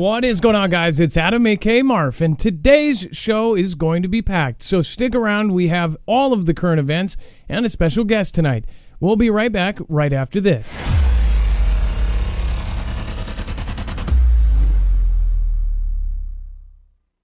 What is going on, guys? It's Adam, aka Marf, and today's show is going to be packed. So stick around. We have all of the current events and a special guest tonight. We'll be right back right after this.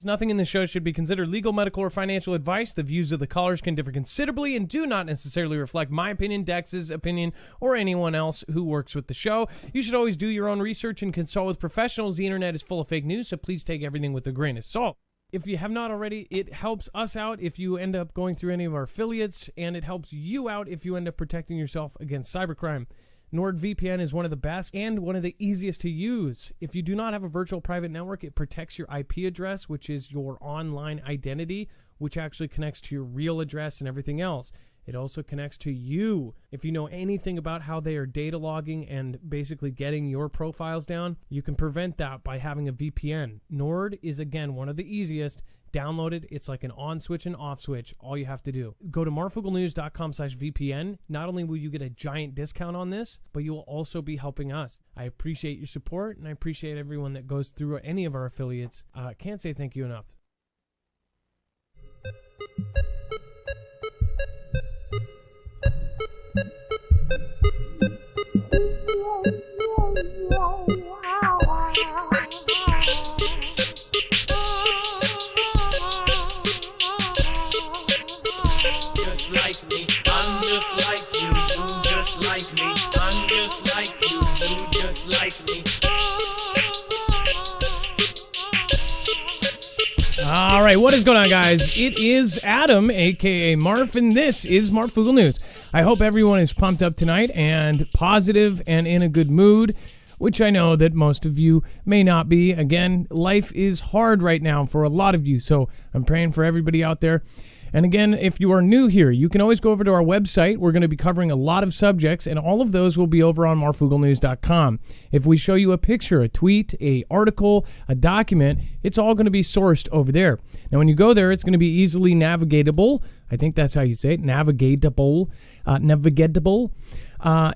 Nothing in this show should be considered legal, medical, or financial advice. The views of the callers can differ considerably and do not necessarily reflect my opinion, Dex's opinion, or anyone else who works with the show. You should always do your own research and consult with professionals. The internet is full of fake news, so please take everything with a grain of salt. If you have not already, it helps us out if you end up going through any of our affiliates, and it helps you out if you end up protecting yourself against cybercrime. NordVPN is one of the best and one of the easiest to use. If you do not have a virtual private network, it protects your IP address, which is your online identity, which actually connects to your real address and everything else. It also connects to you. If you know anything about how they are data logging and basically getting your profiles down, you can prevent that by having a VPN. Nord is, again, one of the easiest. Download it. It's like an on switch and off switch. All you have to do. Go to marfooglenews.com/VPN. Not only will you get a giant discount on this, but you will also be helping us. I appreciate your support, and I appreciate everyone that goes through any of our affiliates. Can't say thank you enough. All right, what is going on, guys? It is Adam, a.k.a. Marf, and this is Marfoogle News. I hope everyone is pumped up tonight and positive and in a good mood, which I know that most of you may not be. Again, life is hard right now for a lot of you, so I'm praying for everybody out there. And again, if you are new here, you can always go over to our website. We're going to be covering a lot of subjects, and all of those will be over on marfooglenews.com. If we show you a picture, a tweet, a article, a document, it's all going to be sourced over there. Now, when you go there, it's going to be easily navigatable. I think that's how you say it, navigatable.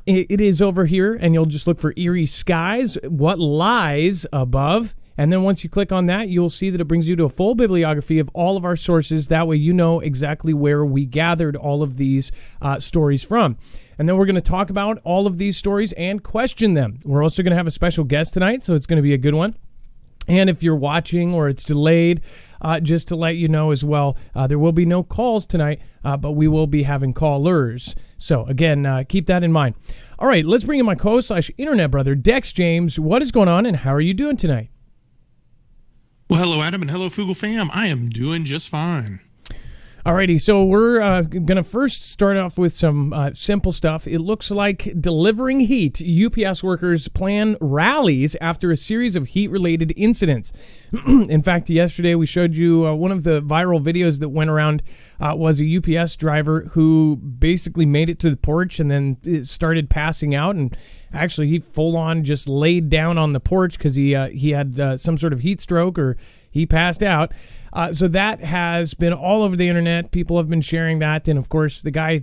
It is over here, and you'll just look for Eerie Skies, what lies above. And then once you click on that, you'll see that it brings you to a full bibliography of all of our sources. That way you know exactly where we gathered all of these stories from. And then we're going to talk about all of these stories and question them. We're also going to have a special guest tonight, so it's going to be a good one. And if you're watching or it's delayed, just to let you know as well, there will be no calls tonight, but we will be having callers. So again, keep that in mind. All right, let's bring in my co-internet brother, Dex James. What is going on and how are you doing tonight? Well, hello, Adam, and hello, Foogle fam. I am doing just fine. Alrighty, so we're going to first start off with some simple stuff. It looks like delivering heat. UPS workers plan rallies after a series of heat-related incidents. In fact, yesterday we showed you one of the viral videos that went around was a UPS driver who basically made it to the porch and then it started passing out, and actually he full-on just laid down on the porch because he had some sort of heat stroke, or he passed out. So that has been all over the internet. People have been sharing that. And of course, the guy,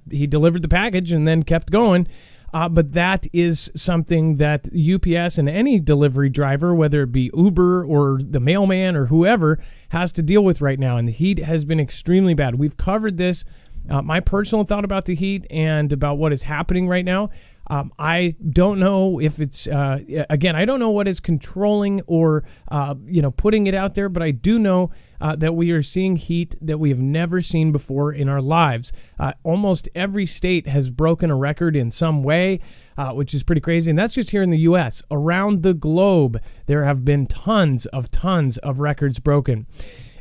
he delivered the package and then kept going. But that is something that UPS and any delivery driver, whether it be Uber or the mailman or whoever, has to deal with right now. And the heat has been extremely bad. We've covered this. My personal thought about the heat and about what is happening right now. I don't know if it's, again, I don't know what is controlling or, putting it out there, but I do know that we are seeing heat that we have never seen before in our lives. Almost every state has broken a record in some way, which is pretty crazy. And that's just here in the U.S. Around the globe, there have been tons of records broken.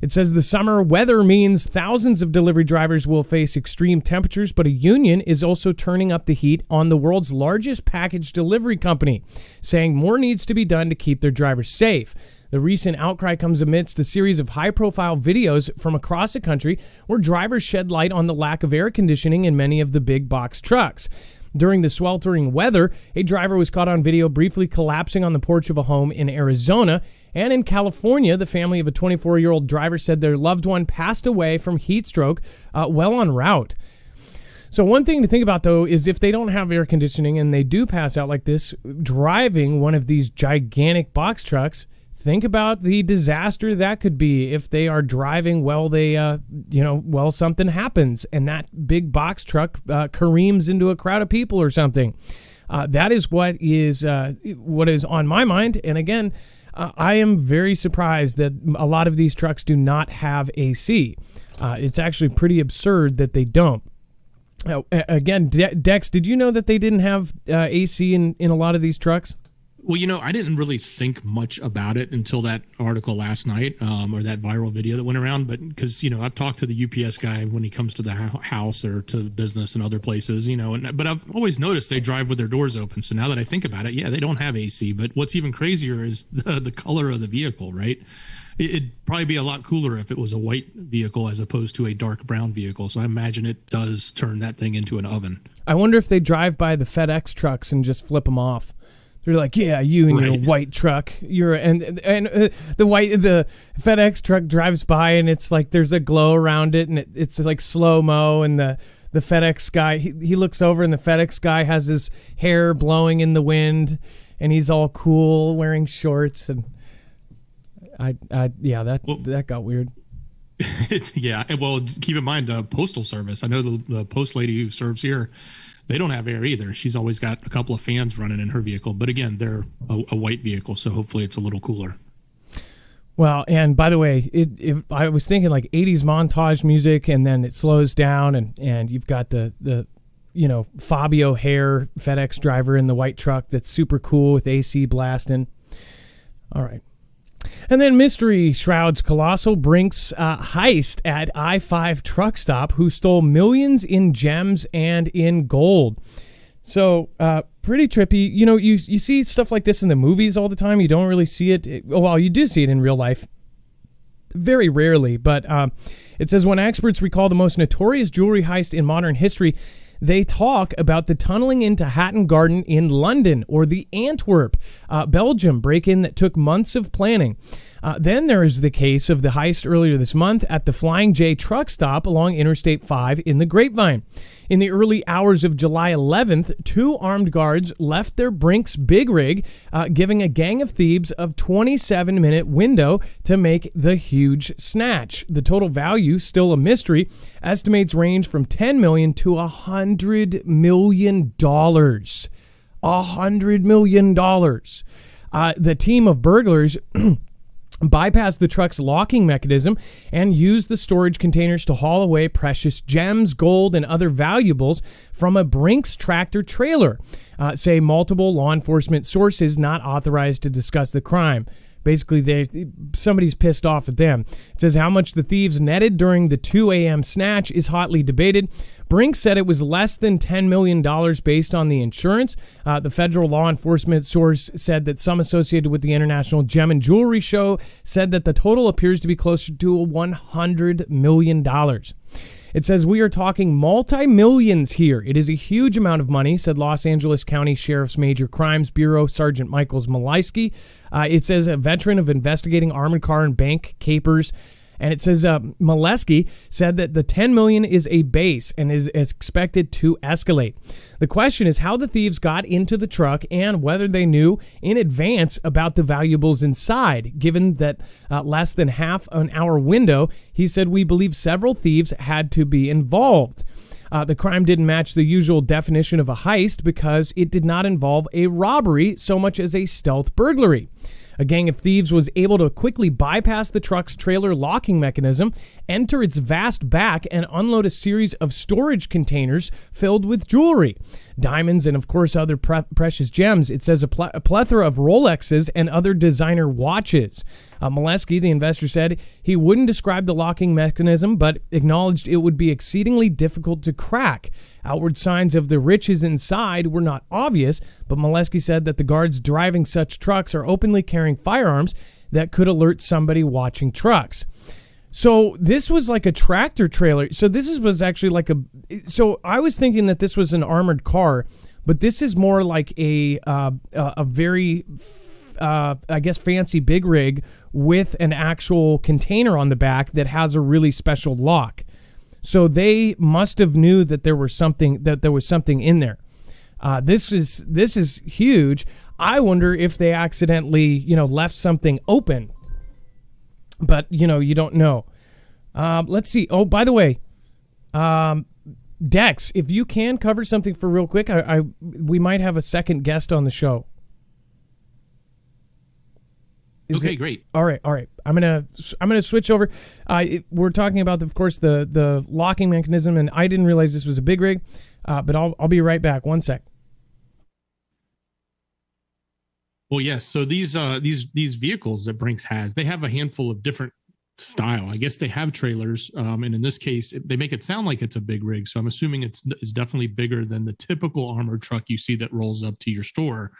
It says the summer weather means thousands of delivery drivers will face extreme temperatures, but a union is also turning up the heat on the world's largest package delivery company, saying more needs to be done to keep their drivers safe. The recent outcry comes amidst a series of high-profile videos from across the country where drivers shed light on the lack of air conditioning in many of the big box trucks. During the sweltering weather, a driver was caught on video briefly collapsing on the porch of a home in Arizona. And in California, the family of a 24-year-old driver said their loved one passed away from heat stroke while en route. So one thing to think about, though, is if they don't have air conditioning and they do pass out like this, driving one of these gigantic box trucks, think about the disaster that could be if they are driving while something happens and that big box truck careens into a crowd of people or something. That is what is on my mind. And again, I am very surprised that a lot of these trucks do not have AC. It's actually pretty absurd that they don't. Again, Dex, did you know that they didn't have AC in a lot of these trucks? Well, I didn't really think much about it until that article last night, or that viral video that went around. But because, I've talked to the UPS guy when he comes to the house or to business and other places, but I've always noticed they drive with their doors open. So now that I think about it, yeah, they don't have AC. But what's even crazier is the color of the vehicle, right? It'd probably be a lot cooler if it was a white vehicle as opposed to a dark brown vehicle. So I imagine it does turn that thing into an oven. I wonder if they drive by the FedEx trucks and just flip them off. They're like, yeah, you and your white truck. The FedEx truck drives by and it's like there's a glow around it and it's like slow-mo, and the FedEx guy, he looks over and the FedEx guy has his hair blowing in the wind and he's all cool wearing shorts, and that got weird. Well, keep in mind the postal service. I know the post lady who serves here, they don't have air either. She's always got a couple of fans running in her vehicle. But again, they're a white vehicle, so hopefully it's a little cooler. Well, and by the way, I was thinking like 80s montage music, and then it slows down, and you've got the Fabio Hare FedEx driver in the white truck that's super cool with AC blasting. All right. And then mystery shrouds colossal Brinks heist at I-5 truck stop who stole millions in gems and in gold. So pretty trippy. You see stuff like this in the movies all the time. You don't really see it. Well, you do see it in real life. Very rarely. But it says when experts recall the most notorious jewelry heist in modern history, they talk about the tunneling into Hatton Garden in London, or the Antwerp, Belgium break-in that took months of planning. Then there is the case of the heist earlier this month at the Flying J truck stop along Interstate 5 in the Grapevine. In the early hours of July 11th, 2 armed guards left their Brinks big rig, giving a gang of thieves a 27-minute window to make the huge snatch. The total value, still a mystery, estimates range from $10 million to $100 million. $100 million. The team of burglars bypassed the truck's locking mechanism and used the storage containers to haul away precious gems, gold, and other valuables from a Brinks tractor trailer, say multiple law enforcement sources not authorized to discuss the crime. Basically, somebody's pissed off at them. It says how much the thieves netted during the 2 a.m. snatch is hotly debated. Brinks said it was less than $10 million based on the insurance. The federal law enforcement source said that some associated with the International Gem and Jewelry Show said that the total appears to be closer to $100 million. It says, we are talking multi-millions here. It is a huge amount of money, said Los Angeles County Sheriff's Major Crimes Bureau Sergeant Michael Maleski. It says a veteran of investigating armored car and bank capers. And it says Maleski said that the $10 million is a base and is expected to escalate. The question is how the thieves got into the truck and whether they knew in advance about the valuables inside. Given that less than half an hour window, he said, we believe several thieves had to be involved. The crime didn't match the usual definition of a heist because it did not involve a robbery so much as a stealth burglary. A gang of thieves was able to quickly bypass the truck's trailer locking mechanism, enter its vast back, and unload a series of storage containers filled with jewelry, diamonds, and of course other precious gems. It says a plethora of Rolexes and other designer watches. Maleski, the investor, said he wouldn't describe the locking mechanism, but acknowledged it would be exceedingly difficult to crack. Outward signs of the riches inside were not obvious, but Maleski said that the guards driving such trucks are openly carrying firearms that could alert somebody watching trucks. So this was like a tractor trailer. So this was actually like so I was thinking that this was an armored car, but this is more like a very, I guess, fancy big rig with an actual container on the back that has a really special lock. So they must have knew that there was something in there. This is huge. I wonder if they accidentally, left something open. But, you don't know. Let's see. Oh, by the way, Dex, if you can cover something for real quick, we might have a second guest on the show. Great. All right. I'm gonna switch over. We're talking about, of course, the locking mechanism, and I didn't realize this was a big rig, but I'll be right back. One sec. Well, yes. So these vehicles that Brinks has, they have a handful of different style. I guess they have trailers, and in this case, they make it sound like it's a big rig. So I'm assuming it's definitely bigger than the typical armored truck you see that rolls up to your store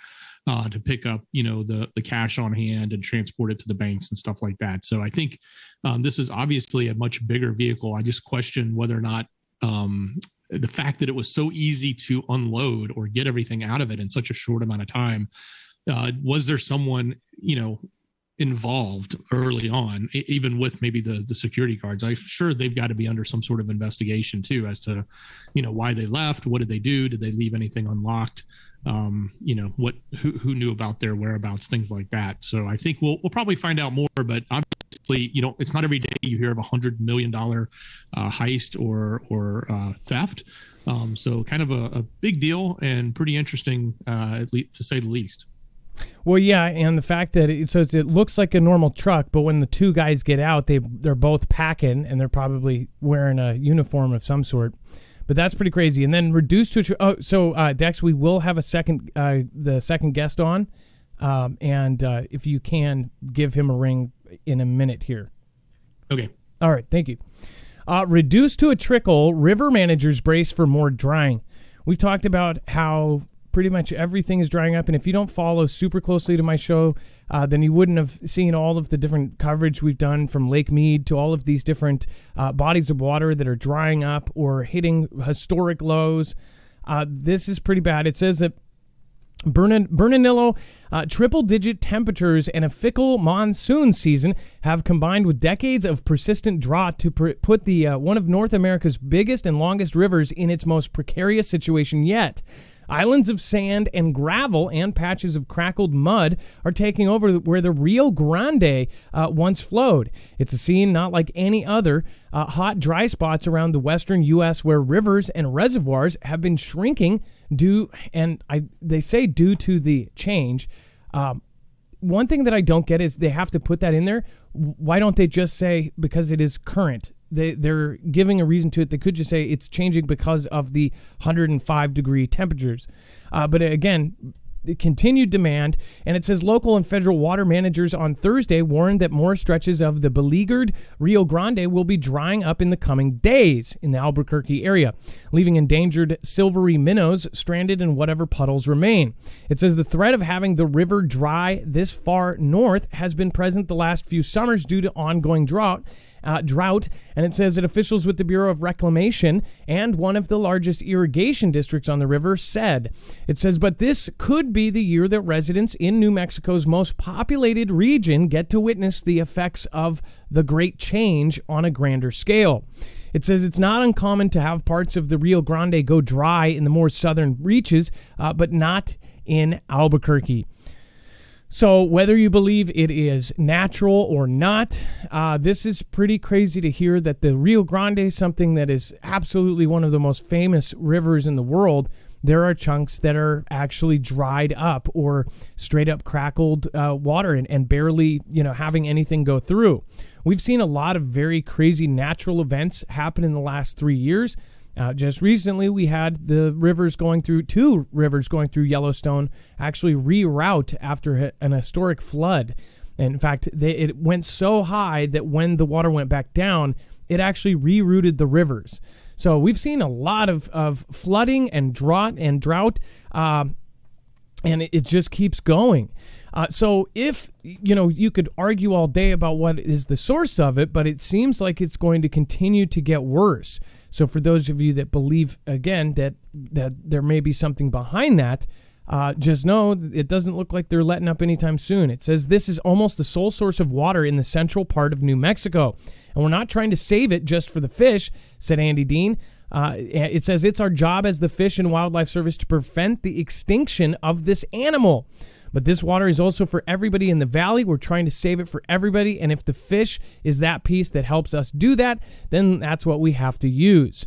to pick up, the cash on hand and transport it to the banks and stuff like that. So I think this is obviously a much bigger vehicle. I just question whether or not the fact that it was so easy to unload or get everything out of it in such a short amount of time. Was there someone, involved early on, even with maybe the security guards? I'm sure they've got to be under some sort of investigation too, as to, why they left. What did they do? Did they leave anything unlocked? Who knew about their whereabouts, things like that. So I think we'll probably find out more, but obviously, it's not every day you hear of $100 million heist or theft. So kind of a big deal and pretty interesting, at least, to say the least. Well, yeah, and the fact that it looks like a normal truck, but when the two guys get out, they're both packing, and they're probably wearing a uniform of some sort. But that's pretty crazy. And then reduced to Dex, we will have the second guest on, and if you can give him a ring in a minute here. Okay. All right. Thank you. Reduced to a trickle, river managers brace for more drying. We've talked about how pretty much everything is drying up, and if you don't follow super closely to my show, then you wouldn't have seen all of the different coverage we've done from Lake Mead to all of these different bodies of water that are drying up or hitting historic lows. This is pretty bad. It says that Bernalillo, triple-digit temperatures and a fickle monsoon season have combined with decades of persistent drought to put the one of North America's biggest and longest rivers in its most precarious situation yet. Islands of sand and gravel and patches of crackled mud are taking over where the Rio Grande once flowed. It's a scene not like any other. Hot, dry spots around the western U.S. where rivers and reservoirs have been shrinking due to the change. One thing that I don't get is they have to put that in there. Why don't they just say because it is current? They're giving a reason to it. They could just say it's changing because of the 105-degree temperatures. But again, the continued demand, and it says local and federal water managers on Thursday warned that more stretches of the beleaguered Rio Grande will be drying up in the coming days in the Albuquerque area, leaving endangered silvery minnows stranded in whatever puddles remain. It says the threat of having the river dry this far north has been present the last few summers due to ongoing drought, and it says that officials with the Bureau of Reclamation and one of the largest irrigation districts on the river said. It says, but this could be the year that residents in New Mexico's most populated region get to witness the effects of the Great Change on a grander scale. It says it's not uncommon to have parts of the Rio Grande go dry in the more southern reaches, but not in Albuquerque. So whether you believe it is natural or not, this is pretty crazy to hear that the Rio Grande, something that is absolutely one of the most famous rivers in the world, there are chunks that are actually dried up or straight up crackled water and barely, having anything go through. We've seen a lot of very crazy natural events happen in the last 3 years. Just recently, we had two rivers going through Yellowstone actually reroute after an historic flood. And in fact, it went so high that when the water went back down, it actually rerouted the rivers. So we've seen a lot of flooding and drought, and it just keeps going. So if, you could argue all day about what is the source of it, but it seems like it's going to continue to get worse. So for those of you that believe, again, that there may be something behind that, just know it doesn't look like they're letting up anytime soon. It says this is almost the sole source of water in the central part of New Mexico. And we're not trying to save it just for the fish, said Andy Dean. It says it's our job as the Fish and Wildlife Service to prevent the extinction of this animal. But this water is also for everybody in the valley. We're trying to save it for everybody. And if the fish is that piece that helps us do that, then that's what we have to use.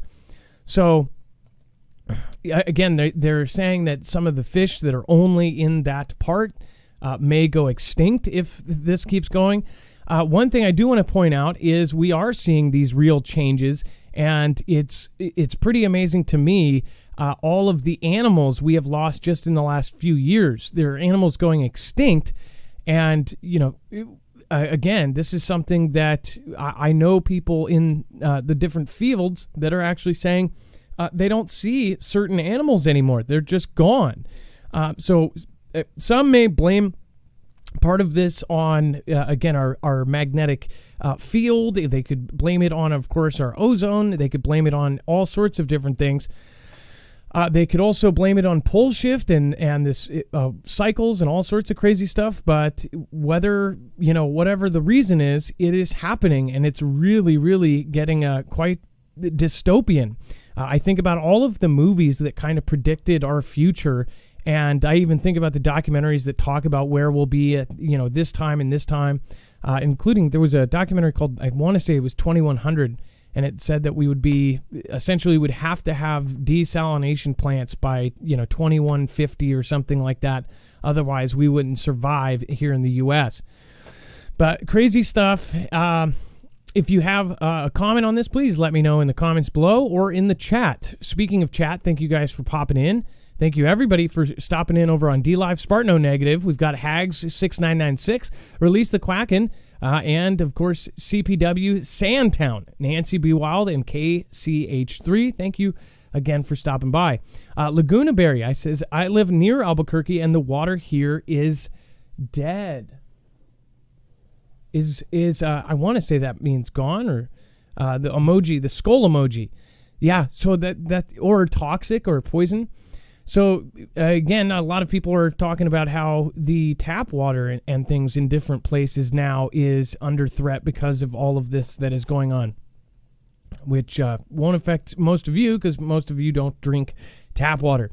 So, again, they're saying that some of the fish that are only in that part may go extinct if this keeps going. One thing I do want to point out is we are seeing these real changes, and it's pretty amazing to me. All of the animals we have lost just in the last few years. There are animals going extinct. And, again, this is something that I know people in the different fields that are actually saying they don't see certain animals anymore. They're just gone. So some may blame part of this on, again, our magnetic field. They could blame it on, of course, our ozone. They could blame it on all sorts of different things. They could also blame it on pole shift and this cycles and all sorts of crazy stuff. But whatever the reason is, it is happening, and it's really, really getting quite dystopian. I think about all of the movies that kind of predicted our future, and I even think about the documentaries that talk about where we'll be at, this time and this time, including there was a documentary called, I want to say it was 2100. And it said that we would would have to have desalination plants by, 2150 or something like that. Otherwise, we wouldn't survive here in the U.S. But crazy stuff. If you have a comment on this, please let me know in the comments below or in the chat. Speaking of chat, thank you guys for popping in. Thank you, everybody, for stopping in over on DLive, Spartano Negative. We've got Hags6996, Release the Quacken, and, of course, CPW Sandtown, Nancy B. Wild, and KCH3. Thank you again for stopping by. Laguna Berry, says, I live near Albuquerque, and the water here is dead. I want to say that means gone, or the emoji, the skull emoji. Yeah, so that or toxic or poison. So, again, a lot of people are talking about how the tap water and things in different places now is under threat because of all of this that is going on, which won't affect most of you because most of you don't drink tap water.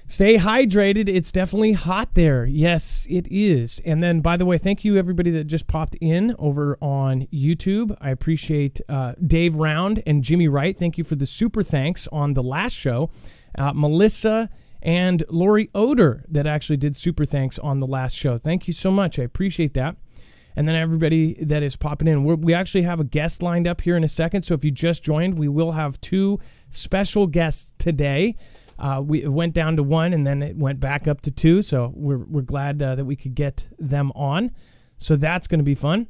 Stay hydrated. It's definitely hot there. Yes, it is. And then, by the way, thank you, everybody that just popped in over on YouTube. I appreciate Dave Round and Jimmy Wright. Thank you for the super thanks on the last show. Melissa and Lori Oder that actually did super thanks on the last show. Thank you so much. I appreciate that. And then everybody that is popping in. We actually have a guest lined up here in a second. So if you just joined, we will have two special guests today. We went down to one and then it went back up to two. So we're glad that we could get them on. So that's going to be fun.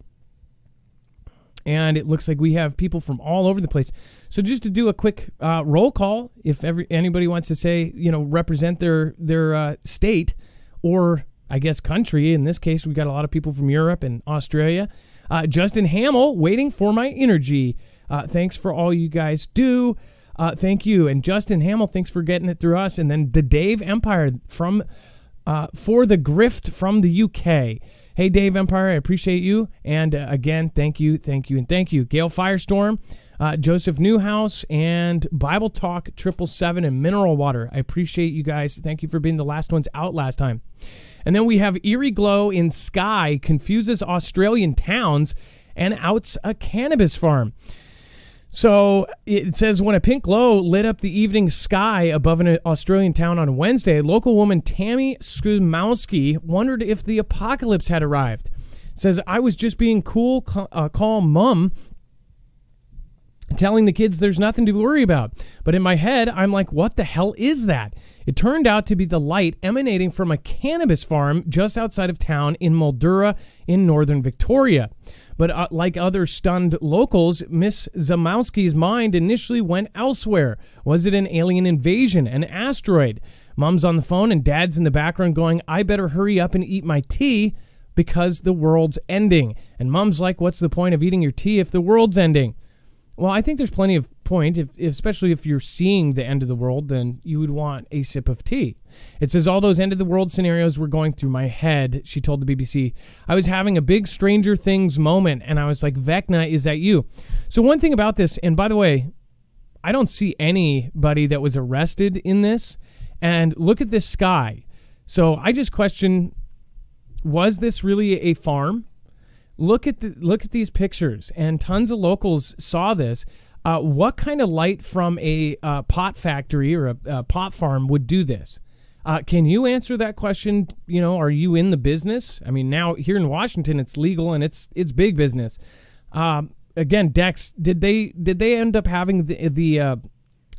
And it looks like we have people from all over the place. So just to do a quick roll call, if anybody wants to say, represent their state or, I guess, country. In this case, we got a lot of people from Europe and Australia. Justin Hamill, waiting for my energy. Thanks for all you guys do. Thank you. And Justin Hamill, thanks for getting it through us. And then the Dave Empire for the grift from the UK. Hey, Dave Empire, I appreciate you. And again, thank you, and thank you. Gail Firestorm, Joseph Newhouse, and Bible Talk 777 and Mineral Water. I appreciate you guys. Thank you for being the last ones out last time. And then we have Eerie Glow in Sky, confuses Australian towns and outs a cannabis farm. So it says, when a pink glow lit up the evening sky above an Australian town on Wednesday, local woman Tammy Skumowski wondered if the apocalypse had arrived. It says, I was just being cool, calm mom, telling the kids there's nothing to worry about. But in my head, I'm like, what the hell is that? It turned out to be the light emanating from a cannabis farm just outside of town in Mildura in northern Victoria. But like other stunned locals, Miss Zamowski's mind initially went elsewhere. Was it an alien invasion, an asteroid? Mom's on the phone and Dad's in the background going, I better hurry up and eat my tea because the world's ending. And Mom's like, what's the point of eating your tea if the world's ending? Well, I think there's plenty of point, especially if you're seeing the end of the world, then you would want a sip of tea. It says, all those end of the world scenarios were going through my head, she told the BBC. I was having a big Stranger Things moment, and I was like, Vecna, is that you? So one thing about this, and by the way, I don't see anybody that was arrested in this. And look at this sky. So I just question, was this really a farm? Look at these pictures, and tons of locals saw this. What kind of light from a pot factory or a pot farm would do this? Can you answer that question? Are you in the business? I mean, now here in Washington, it's legal and it's big business. Again, Dex, did they end up having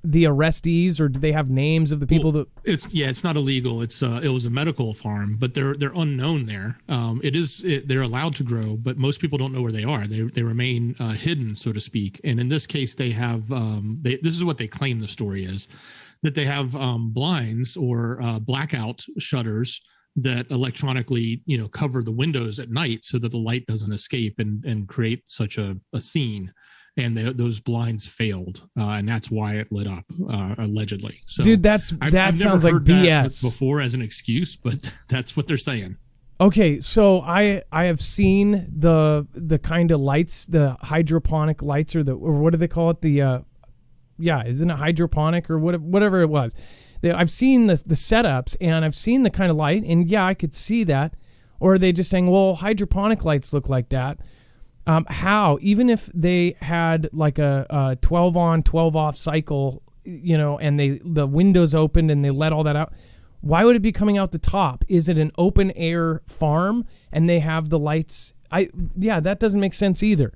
the arrestees, or do they have names of the people that? It's not illegal. It was a medical farm, but they're unknown there. They're allowed to grow, but most people don't know where they are. They remain hidden, so to speak. And in this case, they have this is what they claim the story is, that they have blinds or blackout shutters that electronically cover the windows at night so that the light doesn't escape and create such a scene. And those blinds failed, and that's why it lit up, allegedly. So, dude, that sounds like BS. Before as an excuse, but that's what they're saying. Okay, so I have seen the kind of lights, the hydroponic lights, or what do they call it? Isn't it hydroponic or whatever it was? I've seen the setups, and I've seen the kind of light, and I could see that. Or are they just saying, well, hydroponic lights look like that? How, even if they had like a 12 on, 12 off cycle, and the windows opened and they let all that out, why would it be coming out the top? Is it an open air farm and they have the lights? That doesn't make sense either.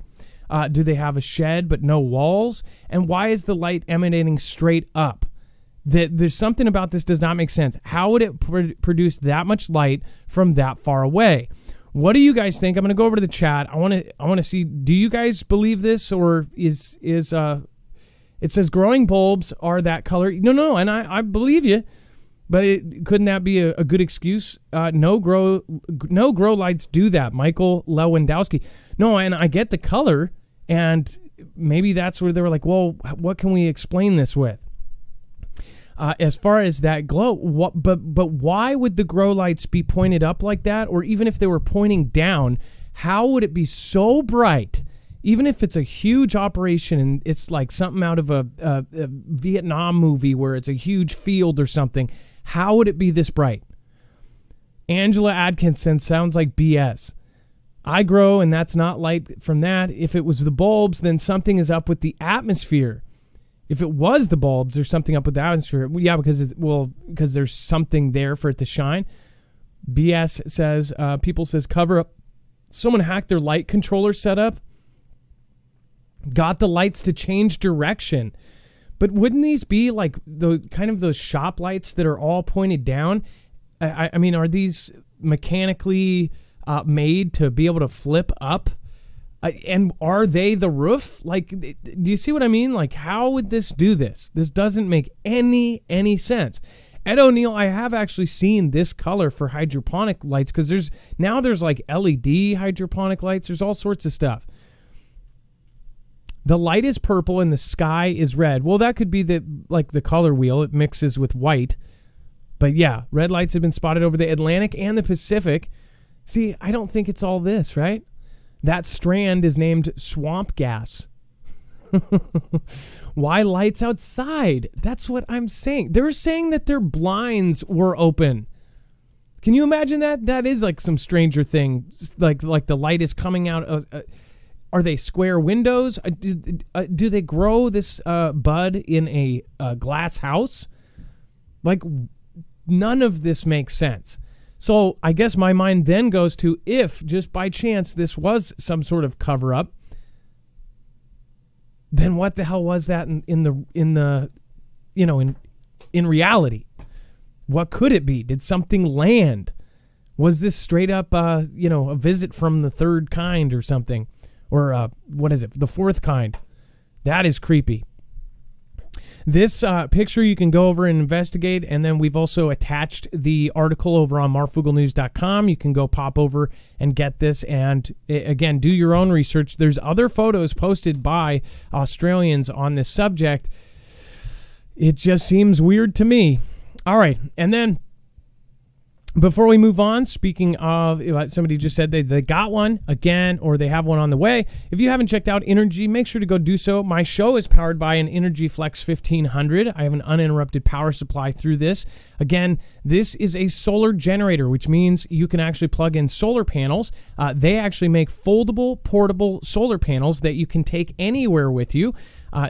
Do they have a shed but no walls? And why is the light emanating straight up? There's something about this does not make sense. How would it produce that much light from that far away? What do you guys think? I'm going to go over to the chat. I want to see, do you guys believe this, or is it says growing bulbs are that color? No, and I believe you, but couldn't that be a good excuse? No grow lights do that. Michael Lewandowski. No, and I get the color, and maybe that's where they were like, well, what can we explain this with? As far as that glow, but why would the grow lights be pointed up like that? Or even if they were pointing down, how would it be so bright? Even if it's a huge operation and it's like something out of a Vietnam movie where it's a huge field or something, how would it be this bright? Angela Atkinson, sounds like BS. I grow, and that's not light from that. If it was the bulbs, then something is up with the atmosphere. If it was the bulbs, there's something up with the atmosphere. Yeah, because there's something there for it to shine. BS says, people says, cover up. Someone hacked their light controller setup. Got the lights to change direction. But wouldn't these be like those shop lights that are all pointed down? I mean, are these mechanically made to be able to flip up? And are they the roof? Like, do you see what I mean? Like, how would this do this? This doesn't make any sense. Ed O'Neill, I have actually seen this color for hydroponic lights, because there's like LED hydroponic lights. There's all sorts of stuff. The light is purple and the sky is red. Well, that could be the color wheel. It mixes with white. But yeah, red lights have been spotted over the Atlantic and the Pacific. See, I don't think it's all this, right? That strand is named swamp gas. Why lights outside? That's what I'm saying. They're saying that their blinds were open. Can you imagine that? That is like some Stranger Thing. Like the light is coming out. Are they square windows? Do they grow this bud in a glass house? Like, none of this makes sense. So I guess my mind then goes to, if just by chance this was some sort of cover up, then what the hell was that in reality? What could it be? Did something land? Was this straight up a visit from the third kind or something? Or what is it? The fourth kind. That is creepy. This picture you can go over and investigate, and then we've also attached the article over on marfooglenews.com. You can go pop over and get this, and again, do your own research. There's other photos posted by Australians on this subject. It just seems weird to me. All right, and then Before we move on, speaking of, somebody just said they got one again, or they have one on the way. If you haven't checked out Energy, make sure to go do so. My show is powered by an Energy Flex 1500. I have an uninterrupted power supply through this. Again, this is a solar generator, which means you can actually plug in solar panels. They actually make foldable, portable solar panels that you can take anywhere with you.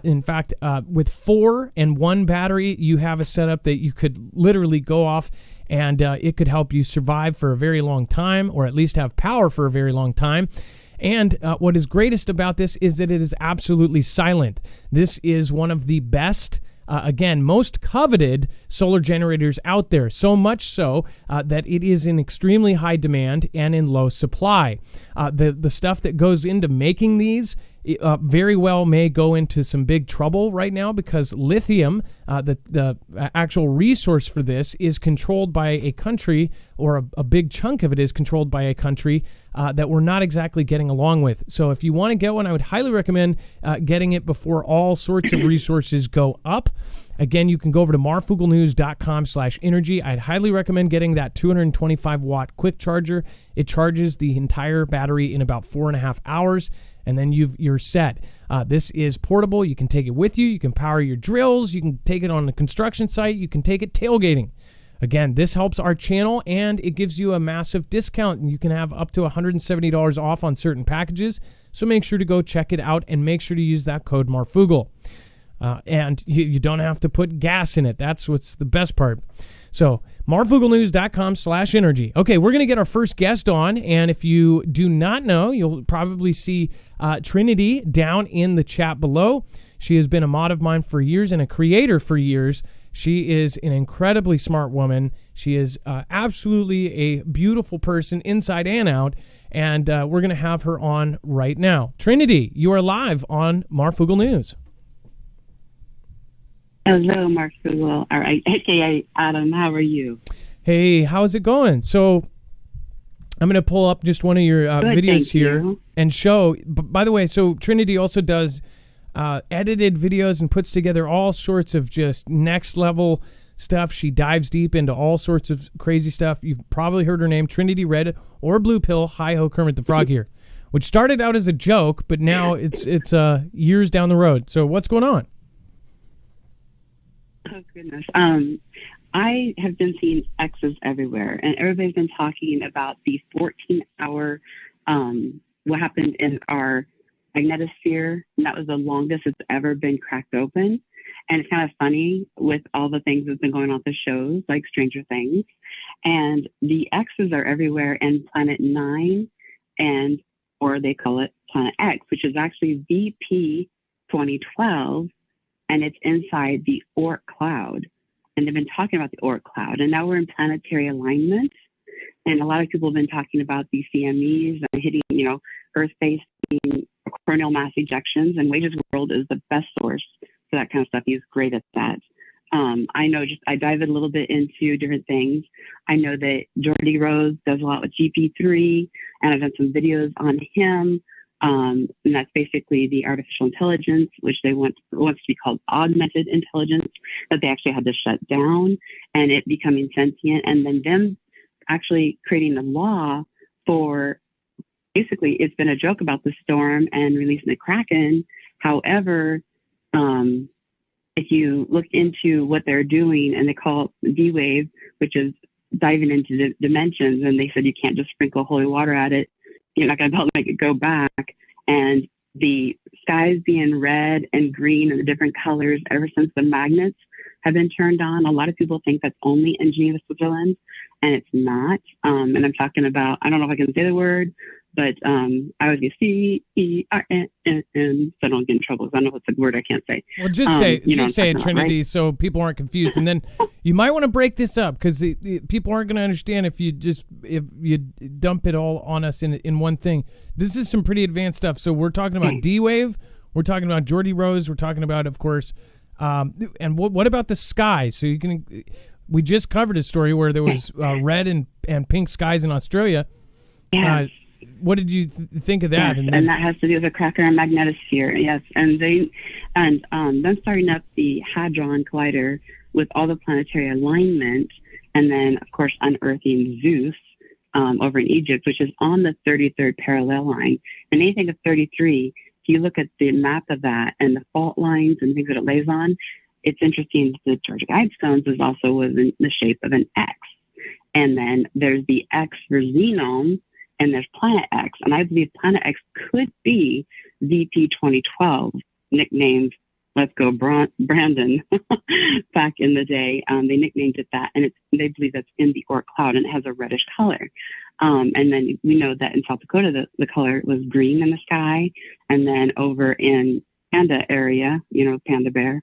In fact, with 4 and 1 battery, you have a setup that you could literally go off and it could help you survive for a very long time, or at least have power for a very long time. And what is greatest about this is that it is absolutely silent. This is one of the best, again, most coveted solar generators out there, so much so that it is in extremely high demand and in low supply. The stuff that goes into making these very well may go into some big trouble right now, because lithium, the actual resource for this, is controlled by a country, or a big chunk of it is controlled by a country that we're not exactly getting along with. So if you want to get one, I would highly recommend getting it before all sorts of resources go up. Again, you can go over to marfooglenews.com/energy. I'd highly recommend getting that 225 watt quick charger. It charges the entire battery in about 4.5 hours. And then you're set. This is portable. You can take it with you. You can power your drills. You can take it on a construction site. You can take it tailgating. Again, this helps our channel, and it gives you a massive discount. And you can have up to $170 off on certain packages. So make sure to go check it out, and make sure to use that code Marfoogle. And you don't have to put gas in it. That's what's the best part. So marfooglenews.com/energy. Okay, we're going to get our first guest on. And if you do not know, you'll probably see Trinity down in the chat below. She has been a mod of mine for years and a creator for years. She is an incredibly smart woman. She is absolutely a beautiful person inside and out. And we're going to have her on right now. Trinity, you are live on Marfoogle News. Hello, Marfoogle. All right, aka Adam. How are you? Hey, how's it going? So I'm going to pull up just one of your videos here and show. By the way, so Trinity also does edited videos and puts together all sorts of just next level stuff. She dives deep into all sorts of crazy stuff. You've probably heard her name, Trinity Red or Blue Pill. Hi-ho, Kermit the Frog here, which started out as a joke, but now it's years down the road. So what's going on? Oh, goodness. I have been seeing X's everywhere, and everybody's been talking about the 14-hour, what happened in our magnetosphere, and that was the longest it's ever been cracked open. And it's kind of funny with all the things that's been going on with the shows, like Stranger Things. And the X's are everywhere, and Planet 9, or they call it Planet X, which is actually VP 2012, and it's inside the Oort cloud. And they've been talking about the Oort cloud, and now we're in planetary alignment. And a lot of people have been talking about these CMEs and hitting, Earth-based coronal mass ejections, and Wages World is the best source for that kind of stuff. He's great at that. I dive a little bit into different things. I know that Jordy Rose does a lot with GP3, and I've done some videos on him. And that's basically the artificial intelligence, which they wants to be called augmented intelligence, that they actually had to shut down, and it becoming sentient, and then them actually creating the law for, basically it's been a joke about the storm and releasing the Kraken. However, if you look into what they're doing, and they call it D-Wave, which is diving into the dimensions, and they said you can't just sprinkle holy water at it. You're not going to be able to make it go back. And the skies being red and green and the different colors ever since the magnets have been turned on. A lot of people think that's only in Geneva, Switzerland, and it's not. And I'm talking about, I don't know if I can say the word, but I was going to CERNN, so I don't get in trouble, because I don't know if it's a word I can't say. Well, just say it, Trinity, right? So people aren't confused. And then you might want to break this up, because people aren't going to understand if you dump it all on us in one thing. This is some pretty advanced stuff. So we're talking about D-Wave, we're talking about Jordy Rose, we're talking about, of course, and what about the sky? So we just covered a story where there was red and pink skies in Australia. Yes. What did you think of that? Yes, and that has to do with the cracker and magnetosphere. Yes, and them starting up the Hadron Collider with all the planetary alignment, and then, of course, unearthing Zeus over in Egypt, which is on the 33rd parallel line. And anything of 33, if you look at the map of that and the fault lines and things that it lays on, it's interesting. The Georgia Guidestones was in the shape of an X. And then there's the X for Xenome, and there's Planet X. And I believe Planet X could be VP 2012, nicknamed Let's Go Brandon back in the day. They nicknamed it that, and they believe that's in the Oort cloud, and it has a reddish color. And then we know that in South Dakota, the color was green in the sky. And then over in Panda area, Panda Bear,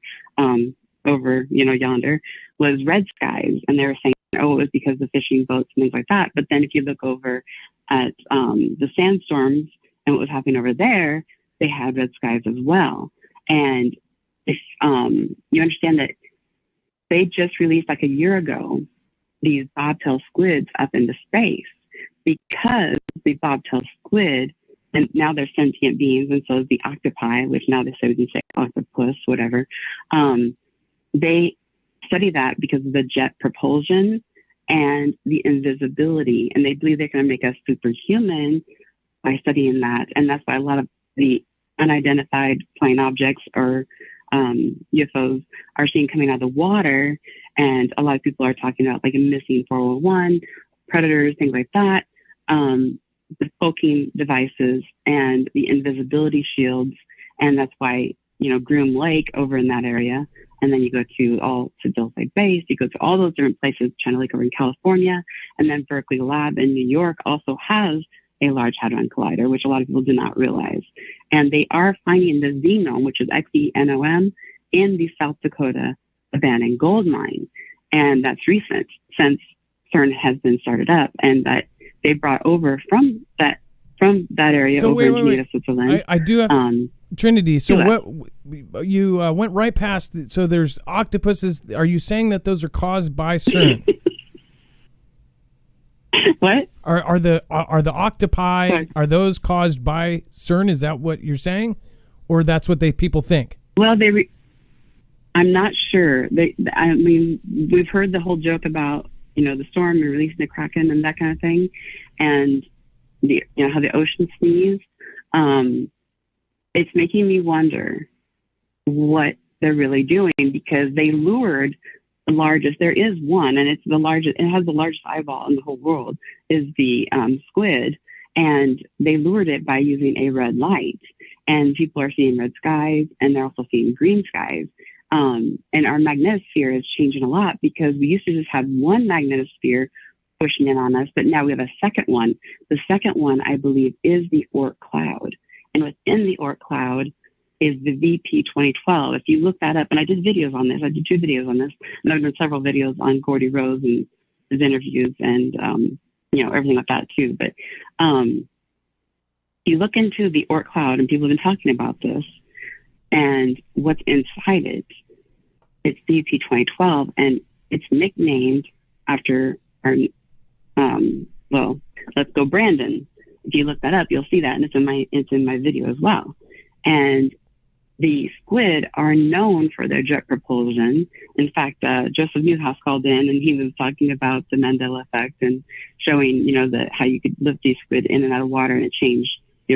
over, yonder, was red skies. And they were saying, oh, it was because of fishing boats and things like that. But then if you look over at the sandstorms and what was happening over there, they had red skies as well. And if you understand that they just released like a year ago these bobtail squids up into space, because the bobtail squid, and now they're sentient beings, and so is the octopi, which now they say we can say octopus, whatever. They study that because of the jet propulsion and the invisibility, and they believe they're going to make us superhuman by studying that. And that's why a lot of the unidentified flying objects or UFOs are seen coming out of the water, and a lot of people are talking about like a missing 411, predators, things like that, the cloaking devices and the invisibility shields. And that's why, Groom Lake over in that area, and then you go to Dillside Base, you go to all those different places, China Lake over in California, and then Berkeley Lab in New York also has a Large Hadron Collider, which a lot of people do not realize. And they are finding the Xenom, which is XENOM, in the South Dakota abandoned gold mine. And that's recent, since CERN has been started up, and that they brought over from that area so over in Geneva, Switzerland. I do have Trinity. So what you went right past? So there's octopuses. Are you saying that those are caused by CERN? What are the octopi? Sorry. Are those caused by CERN? Is that what you're saying, or that's what people think? Well, I'm not sure. We've heard the whole joke about the storm and releasing the Kraken and that kind of thing, and how the ocean sneeze. It's making me wonder what they're really doing, because they lured the largest. There is one, and it's the largest. It has the largest eyeball in the whole world. Is the squid, and they lured it by using a red light. And people are seeing red skies, and they're also seeing green skies. And our magnetosphere is changing a lot, because we used to just have one magnetosphere pushing in on us, but now we have a second one. The second one, I believe, is the Oort cloud. And within the Oort cloud is the VP 2012. If you look that up, and I did videos on this, I did 2 videos on this, and I've done several videos on Gordy Rose and his interviews and, everything like that too. But you look into the Oort cloud, and people have been talking about this, and what's inside it, it's VP 2012, and it's nicknamed after our, Let's Go Brandon. If you look that up, you'll see that, and it's in my video as well. And the squid are known for their jet propulsion. In fact, Joseph Newhouse called in, and he was talking about the Mandela effect and showing, how you could lift these squid in and out of water, and it changed,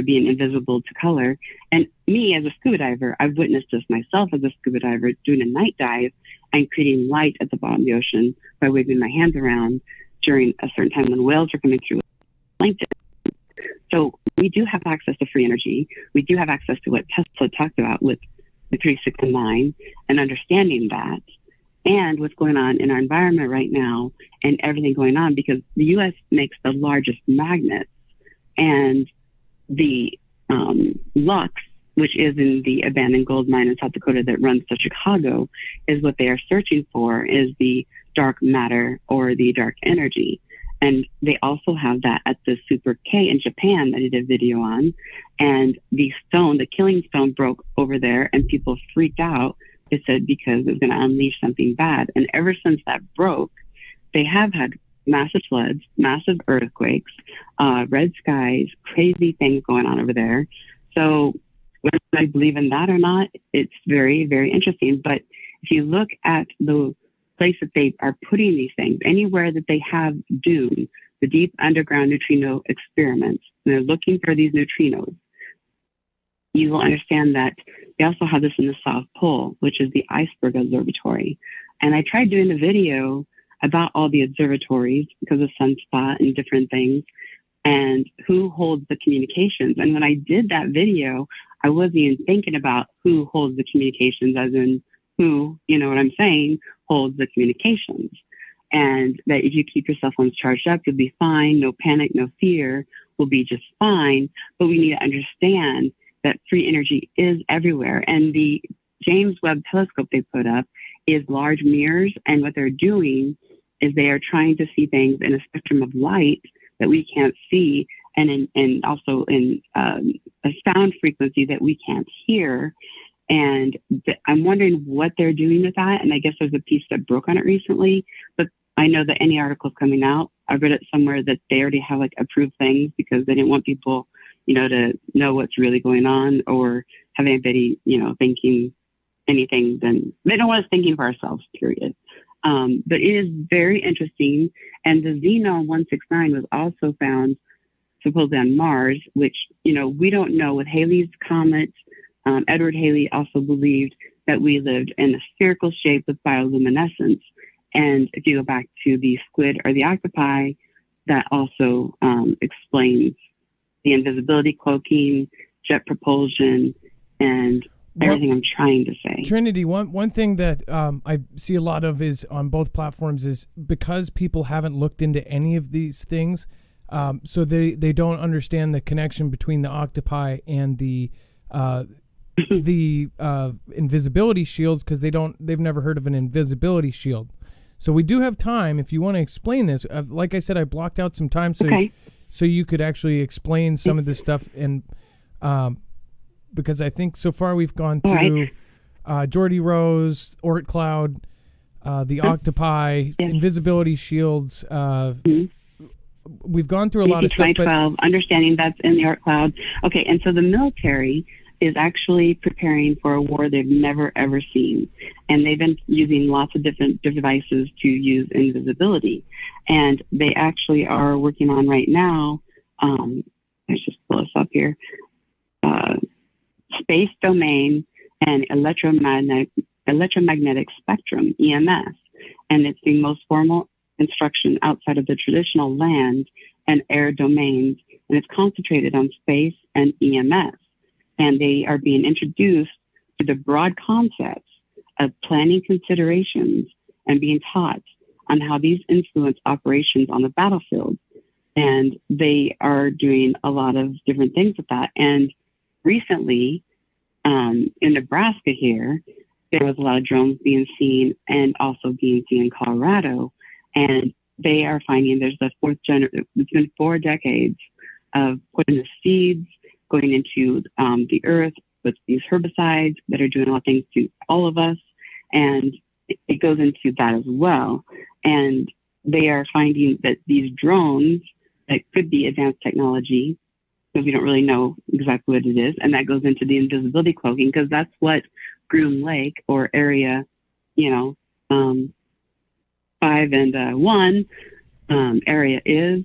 being invisible to color. And me as a scuba diver, I've witnessed this myself as a scuba diver, doing a night dive and creating light at the bottom of the ocean by waving my hands around during a certain time when whales are coming through plankton. So we do have access to free energy. We do have access to what Tesla talked about with the 3, 6, and 9, and understanding that, and what's going on in our environment right now, and everything going on, because the U.S. makes the largest magnets, and the Lux, which is in the abandoned gold mine in South Dakota that runs to Chicago, is what they are searching for, is the dark matter or the dark energy. And they also have that at the Super K in Japan that I did a video on. And the stone, the killing stone, broke over there, and people freaked out. They said because it was going to unleash something bad. And ever since that broke, they have had massive floods, massive earthquakes, red skies, crazy things going on over there. So whether I believe in that or not, it's very, very interesting. But if you look at the place that they are putting these things, anywhere that they have DUNE, the Deep Underground Neutrino Experiments, and they're looking for these neutrinos, you will understand that they also have this in the South Pole, which is the Iceberg Observatory. And I tried doing a video about all the observatories because of sunspot and different things and who holds the communications. And when I did that video, I wasn't even thinking about who holds the communications, as in who, you know what I'm saying, holds the communications. And that if you keep your cell phones charged up, you'll be fine. No panic, no fear, will be just fine. But we need to understand that free energy is everywhere. And the James Webb telescope they put up is large mirrors. And what they're doing is they are trying to see things in a spectrum of light that we can't see, and also in a sound frequency that we can't hear. And I'm wondering what they're doing with that. And I guess there's a piece that broke on it recently, but I know that any articles coming out, I read it somewhere that they already have like approved things because they didn't want people, you know, to know what's really going on or have anybody, you know, thinking anything. Then they don't want us thinking for ourselves, period. But it is very interesting. And the Xenon 169 was also found supposedly on Mars, which, you know, we don't know. With Halley's Comet, Edward Halley also believed that we lived in a spherical shape with bioluminescence. And if you go back to the squid or the octopi, that also explains the invisibility cloaking, jet propulsion, and everything I'm trying to say. Trinity, one thing that I see a lot of is on both platforms is because people haven't looked into any of these things, so they don't understand the connection between the octopi and the invisibility shields, because they've never heard of an invisibility shield. So we do have time if you want to explain this. Like I said, I blocked out some time so you could actually explain some of this stuff, and because I think so far we've gone through Geordie Rose, Oort Cloud, the octopi, invisibility shields. We've gone through a lot of stuff. 12, understanding that's in the Oort Cloud. Okay, and so the military is actually preparing for a war they've never, ever seen. And they've been using lots of different devices to use invisibility. And they actually are working on right now, let's just pull this up here, space domain and electromagnetic spectrum, EMS. And it's the most formal instruction outside of the traditional land and air domains. And it's concentrated on space and EMS. And they are being introduced to the broad concepts of planning considerations and being taught on how these influence operations on the battlefield. And they are doing a lot of different things with that. And recently, in Nebraska here, there was a lot of drones being seen and also being seen in Colorado. And they are finding there's the it's been 4 decades of putting the seeds, going into the earth with these herbicides that are doing a lot of things to all of us. And it goes into that as well. And they are finding that these drones that could be advanced technology, because we don't really know exactly what it is. And that goes into the invisibility cloaking, because that's what Groom Lake or area, 5 and 1 area is.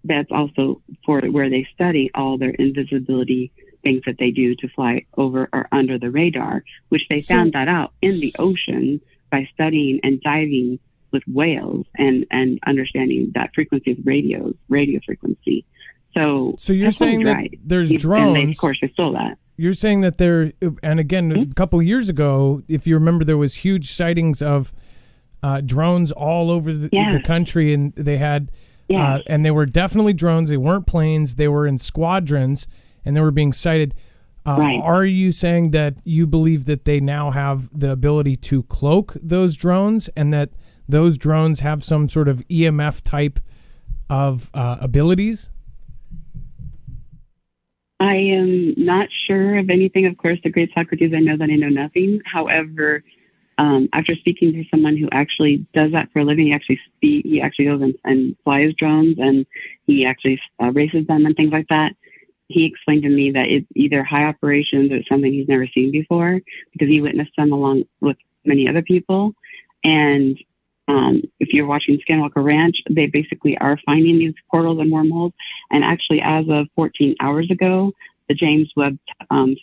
That's also for where they study all their invisibility things that they do to fly over or under the radar, which they found that out in the ocean by studying and diving with whales and understanding that frequency of radio frequency. So you're saying that there's drones. And of course, they stole that. You're saying that and again, a couple of years ago, if you remember, there was huge sightings of drones all over the country, and they had, and they were definitely drones. They weren't planes. They were in squadrons, and they were being sighted. Right. Are you saying that you believe that they now have the ability to cloak those drones, and that those drones have some sort of EMF type of abilities? I am not sure of anything. Of course, the great Socrates, I know that I know nothing. However, after speaking to someone who actually does that for a living, he actually goes and flies drones, and he actually races them and things like that. He explained to me that it's either high operations or something he's never seen before, because he witnessed them along with many other people. And if you're watching Skinwalker Ranch, they basically are finding these portals and wormholes. And actually, as of 14 hours ago, the James Webb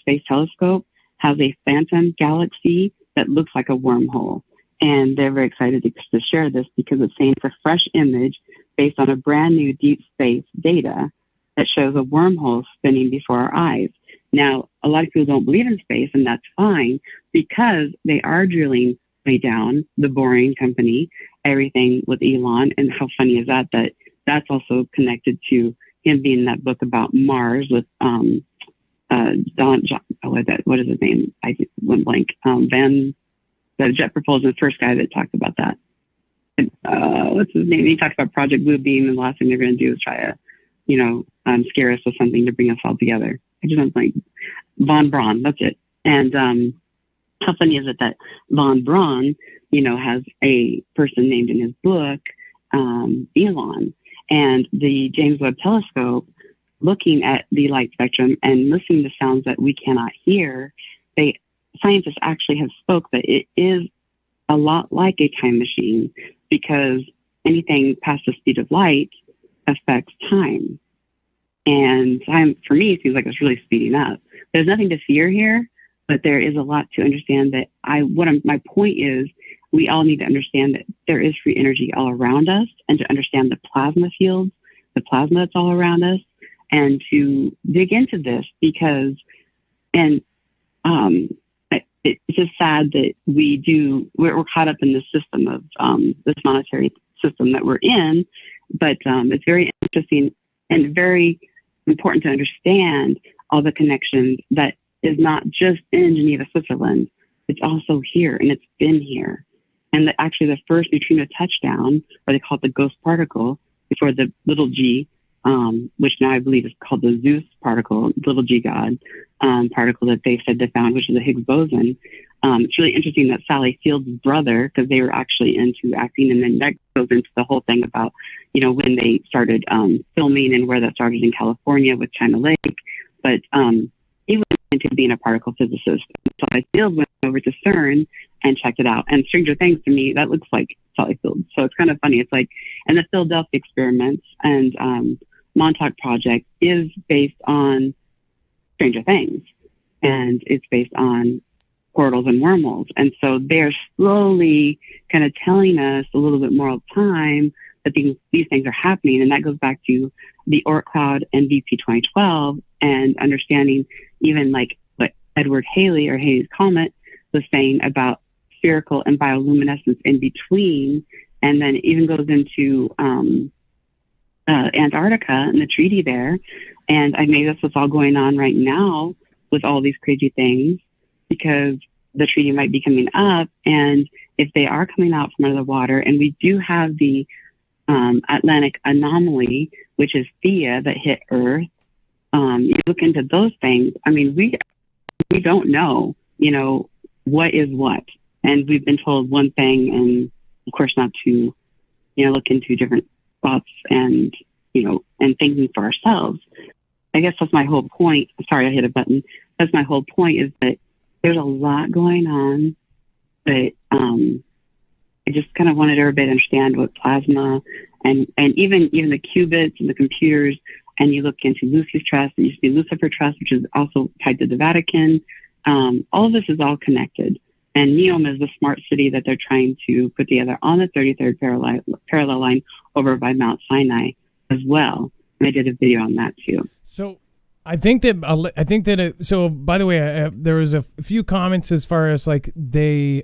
Space Telescope has a phantom galaxy that looks like a wormhole. And they're very excited to share this because it's saying it's a fresh image based on a brand new deep space data that shows a wormhole spinning before our eyes. Now, a lot of people don't believe in space, and that's fine because they are drilling way down, the Boring Company, everything with Elon. And how funny is that that's also connected to him being in that book about Mars with John, what is his name? I went blank. The jet propulsion, the first guy that talked about that. What's his name? He talked about Project Blue Beam, and the last thing they're going to do is try to, scare us with something to bring us all together. I just went blank. Von Braun, that's it. And how funny is it that Von Braun, has a person named in his book, Elon, and the James Webb Telescope, looking at the light spectrum and listening to sounds that we cannot hear, scientists actually have spoke that it is a lot like a time machine because anything past the speed of light affects time. And time, for me, seems like it's really speeding up. There's nothing to fear here, but there is a lot to understand that my point is we all need to understand that there is free energy all around us and to understand the plasma fields, the plasma that's all around us, and to dig into this because, it's just sad that we're caught up in this system of this monetary system that we're in, but it's very interesting and very important to understand all the connections that is not just in Geneva, Switzerland. It's also here, and it's been here. And actually the first neutrino touchdown, or they call it the ghost particle, before the little g, which now I believe is called the Zeus particle, little g god particle that they said they found, which is a Higgs boson. It's really interesting that Sally Field's brother, because they were actually into acting, and then that goes into the whole thing about, when they started filming and where that started in California with China Lake. But he went into being a particle physicist. So Sally Field went over to CERN and checked it out. And Stranger Things, to me, that looks like Sally Field. So it's kind of funny. It's like, and the Philadelphia experiments and Montauk Project is based on Stranger Things, and it's based on portals and wormholes. And so they're slowly kind of telling us a little bit more of time that these things are happening. And that goes back to the Oort cloud and VP 2012 and understanding even like what Edward Halley or Halley's Comet was saying about spherical and bioluminescence in between. And then it even goes into Antarctica and the treaty there. And I know that's what's all going on right now with all these crazy things, because the treaty might be coming up. And if they are coming out from under the water, and we do have the Atlantic anomaly, which is Thea that hit Earth, you look into those things. I mean, we don't know, what is what. And we've been told one thing, and of course not to, look into different thoughts and, and thinking for ourselves. I guess that's my whole point. Sorry, I hit a button. That's my whole point, is that there's a lot going on, but I just kind of wanted everybody to understand what plasma and even the qubits and the computers, and you look into Lucy's Trust, and you see Lucifer Trust, which is also tied to the Vatican. All of this is all connected. And Neom is the smart city that they're trying to put together on the 33rd parallel line over by Mount Sinai as well. And I did a video on that too. So I think that so by the way, there was a few comments as far as like they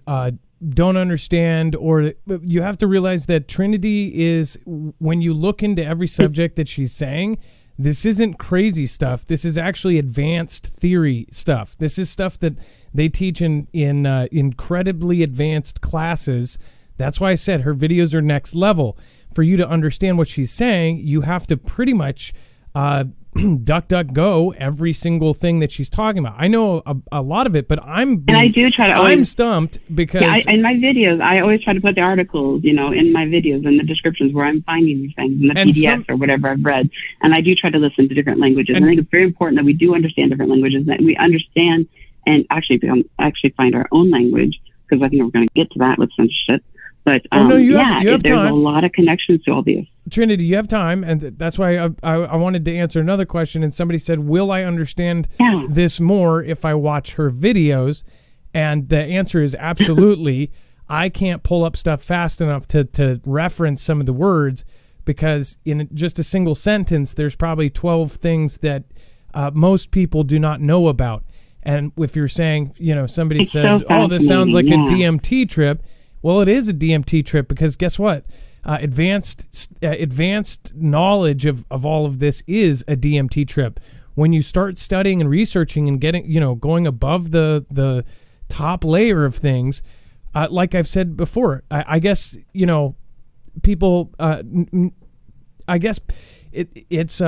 don't understand, or you have to realize that Trinity is, when you look into every subject that she's saying, this isn't crazy stuff. This is actually advanced theory stuff. This is stuff that they teach in incredibly advanced classes. That's why I said her videos are next level. For you to understand what she's saying, you have to pretty much DuckDuckGo every single thing that she's talking about. I know a lot of it, but I'm stumped because in my videos I always try to put the articles, in my videos in the descriptions where I'm finding these things in the PDFs or whatever I've read, and I do try to listen to different languages. And I think it's very important that we do understand different languages, that we understand and actually find our own language, because I think we're going to get to that with censorship. But you have there's time. a lot of connections to all these. Trinity, you have time, and that's why I wanted to answer another question. And somebody said, "Will I understand this more if I watch her videos?" And the answer is absolutely. I can't pull up stuff fast enough to reference some of the words, because in just a single sentence, there's probably 12 things that most people do not know about. And if you're saying, somebody said, "Oh, this sounds like a DMT trip," well, it is a DMT trip, because guess what? Advanced knowledge of all of this is a DMT trip. When you start studying and researching and getting, going above the top layer of things, like I've said before, I guess, people, I guess it's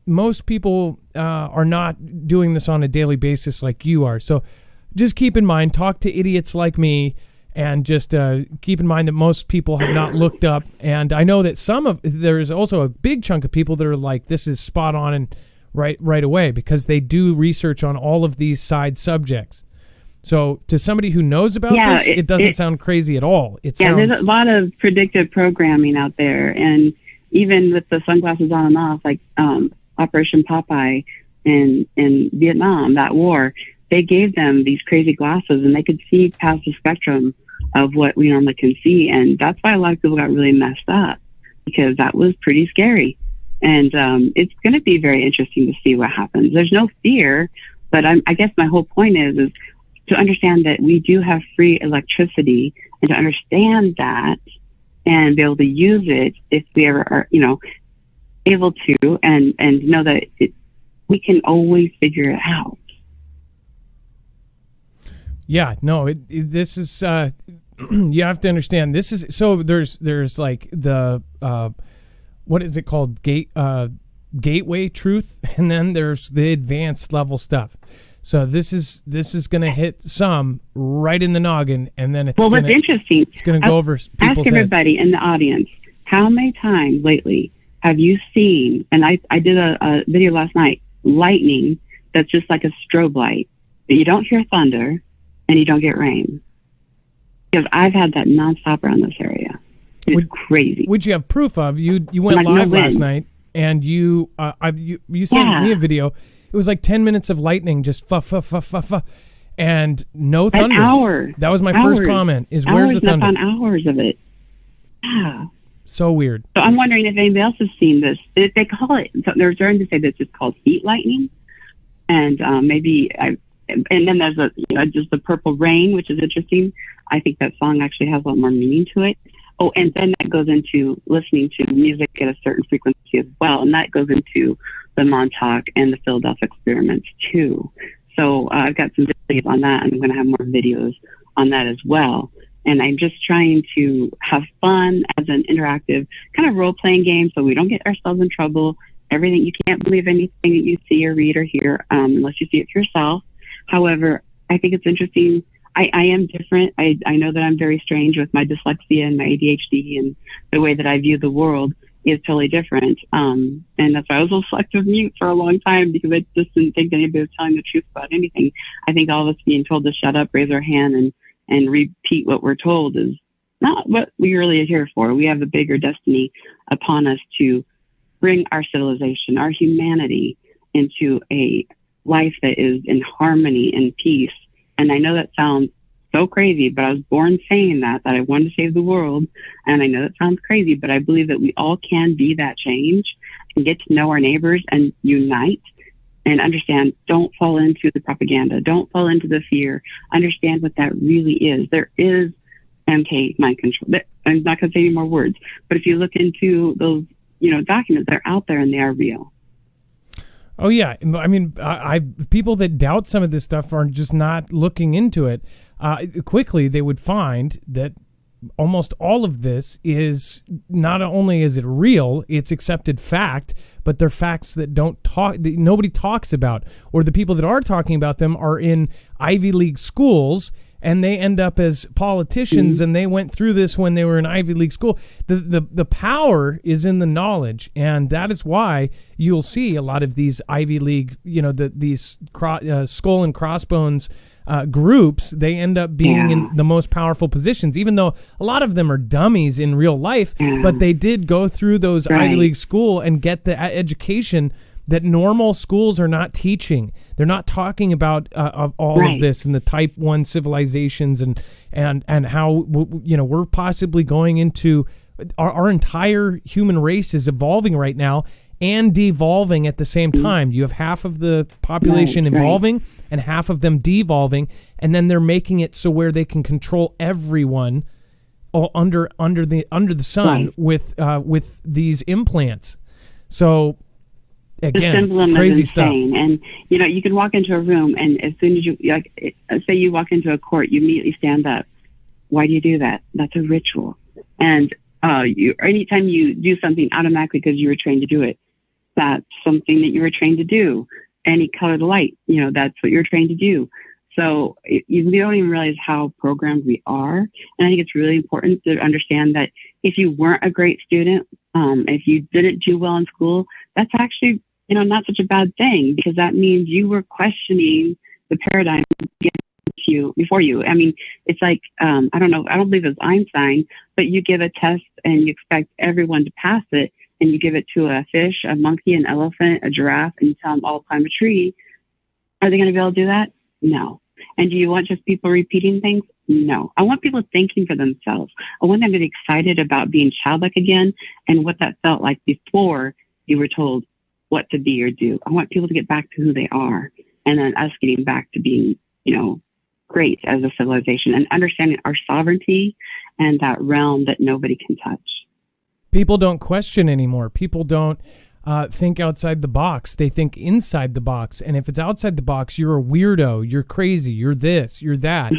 most people are not doing this on a daily basis like you are. So just keep in mind, talk to idiots like me, and just keep in mind that most people have not looked up. And I know that there's also a big chunk of people that are like, this is spot on and right away, because they do research on all of these side subjects. So to somebody who knows about this, it doesn't sound crazy at all. There's a lot of predictive programming out there. And even with the sunglasses on and off, like Operation Popeye in Vietnam, that war, they gave them these crazy glasses and they could see past the spectrum of what we normally can see. And that's why a lot of people got really messed up, because that was pretty scary. And it's going to be very interesting to see what happens. There's no fear, but I guess my whole point is to understand that we do have free electricity, and to understand that and be able to use it if we ever are, able to, and know that we can always figure it out. Yeah, no, this is, you have to understand, this is, so there's like the, what is it called? Gateway truth. And then there's the advanced level stuff. So this is going to hit some right in the noggin, and then what's interesting, it's going to go over people's heads. Ask everybody in the audience, how many times lately have you seen, and I did a video last night, lightning that's just like a strobe light, but you don't hear thunder and you don't get rain? Because I've had that nonstop around this area. It's crazy. Which you have proof of. You went live last night, and you sent me a video. It was like 10 minutes of lightning, just fa, and no thunder. An hour. That was my first comment, is where's the thunder? Hours of it. Yeah. So weird. So I'm wondering if anybody else has seen this. They call it, so they're starting to say this is called heat lightning. And and then there's just the purple rain, which is interesting. I think that song actually has a lot more meaning to it. Oh, and then that goes into listening to music at a certain frequency as well. And that goes into the Montauk and the Philadelphia experiments too. So I've got some videos on that. I'm going to have more videos on that as well. And I'm just trying to have fun as an interactive kind of role-playing game, so we don't get ourselves in trouble. Everything, you can't believe anything that you see or read or hear unless you see it for yourself. However, I think it's interesting. I am different. I know that I'm very strange with my dyslexia and my ADHD, and the way that I view the world is totally different. And that's why I was a selective mute for a long time, because I just didn't think anybody was telling the truth about anything. I think all of us being told to shut up, raise our hand, and repeat what we're told is not what we really are here for. We have a bigger destiny upon us to bring our civilization, our humanity, into a life that is in harmony and peace. And I know that sounds so crazy, but I was born saying that I wanted to save the world. And I know that sounds crazy, but I believe that we all can be that change and get to know our neighbors and unite and understand. Don't fall into the propaganda. Don't fall into the fear. Understand what that really is. There is MK mind control. I'm not going to say any more words, but if you look into those, documents, they're out there and they are real. Oh yeah, I mean, people that doubt some of this stuff are just not looking into it. Quickly, they would find that almost all of this is, not only is it real, it's accepted fact, but they're facts that that nobody talks about, or the people that are talking about them are in Ivy League schools, and they end up as politicians, and they went through this when they were in Ivy League school. The power is in the knowledge, and that is why you'll see a lot of these Ivy League, these skull and crossbones groups, they end up being in the most powerful positions, even though a lot of them are dummies in real life, but they did go through those Ivy League school and get the education that normal schools are not teaching. They're not talking about all of this and the type 1 civilizations and how we're possibly going into our entire human race is evolving right now and devolving at the same time. You have half of the population evolving and half of them devolving, and then they're making it so where they can control everyone under the sun with these implants. So again, crazy stuff. And you can walk into a room, and as soon as you say you walk into a court, you immediately stand up. Why do you do that? That's a ritual. And anytime you do something automatically because you were trained to do it, that's something that you were trained to do. Any colored light, that's what you're trained to do. So we don't even realize how programmed we are. And I think it's really important to understand that if you weren't a great student, if you didn't do well in school, that's actually not such a bad thing, because that means you were questioning the paradigm before you. I mean, it's like, I don't know, I don't believe it's Einstein, but you give a test and you expect everyone to pass it, and you give it to a fish, a monkey, an elephant, a giraffe, and you tell them all climb a tree. Are they going to be able to do that? No. And do you want just people repeating things? No. I want people thinking for themselves. I want them to be excited about being childlike again and what that felt like before you were told what to be or do. I want people to get back to who they are, and then us getting back to being, great as a civilization and understanding our sovereignty and that realm that nobody can touch. People don't question anymore. People don't think outside the box. They think inside the box. And if it's outside the box, you're a weirdo. You're crazy. You're this. You're that.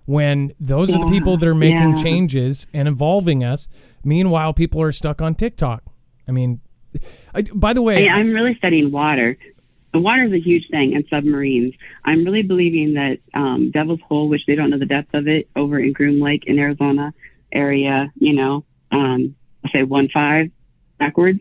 When those are the people that are making changes and evolving us. Meanwhile, people are stuck on TikTok. I mean, by the way, I'm really studying water. The water is a huge thing, and submarines. I'm really believing that Devil's Hole, which they don't know the depth of it, over in Groom Lake in Arizona area, I say 1-5 backwards.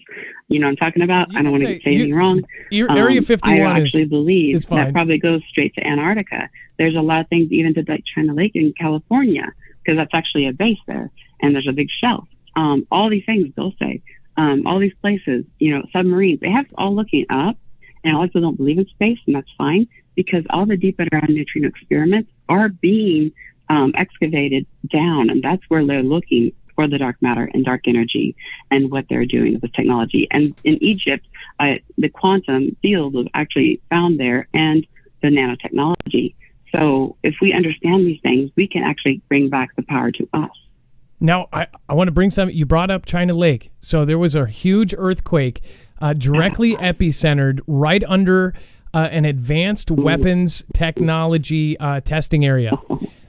You know what I'm talking about? I don't want to say anything wrong. Area 51 I actually believe is fine. That probably goes straight to Antarctica. There's a lot of things even to like China Lake in California, because that's actually a base there, and there's a big shelf. All these things, they'll say, all these places, submarines, they have all looking up. And a lot of people don't believe in space, and that's fine, because all the deep underground neutrino experiments are being excavated down, and that's where they're looking for the dark matter and dark energy and what they're doing with technology. And in Egypt, the quantum field was actually found there, and the nanotechnology. So if we understand these things, we can actually bring back the power to us. Now, I want to bring something. You brought up China Lake. So there was a huge earthquake directly epicentered right under an advanced weapons technology testing area.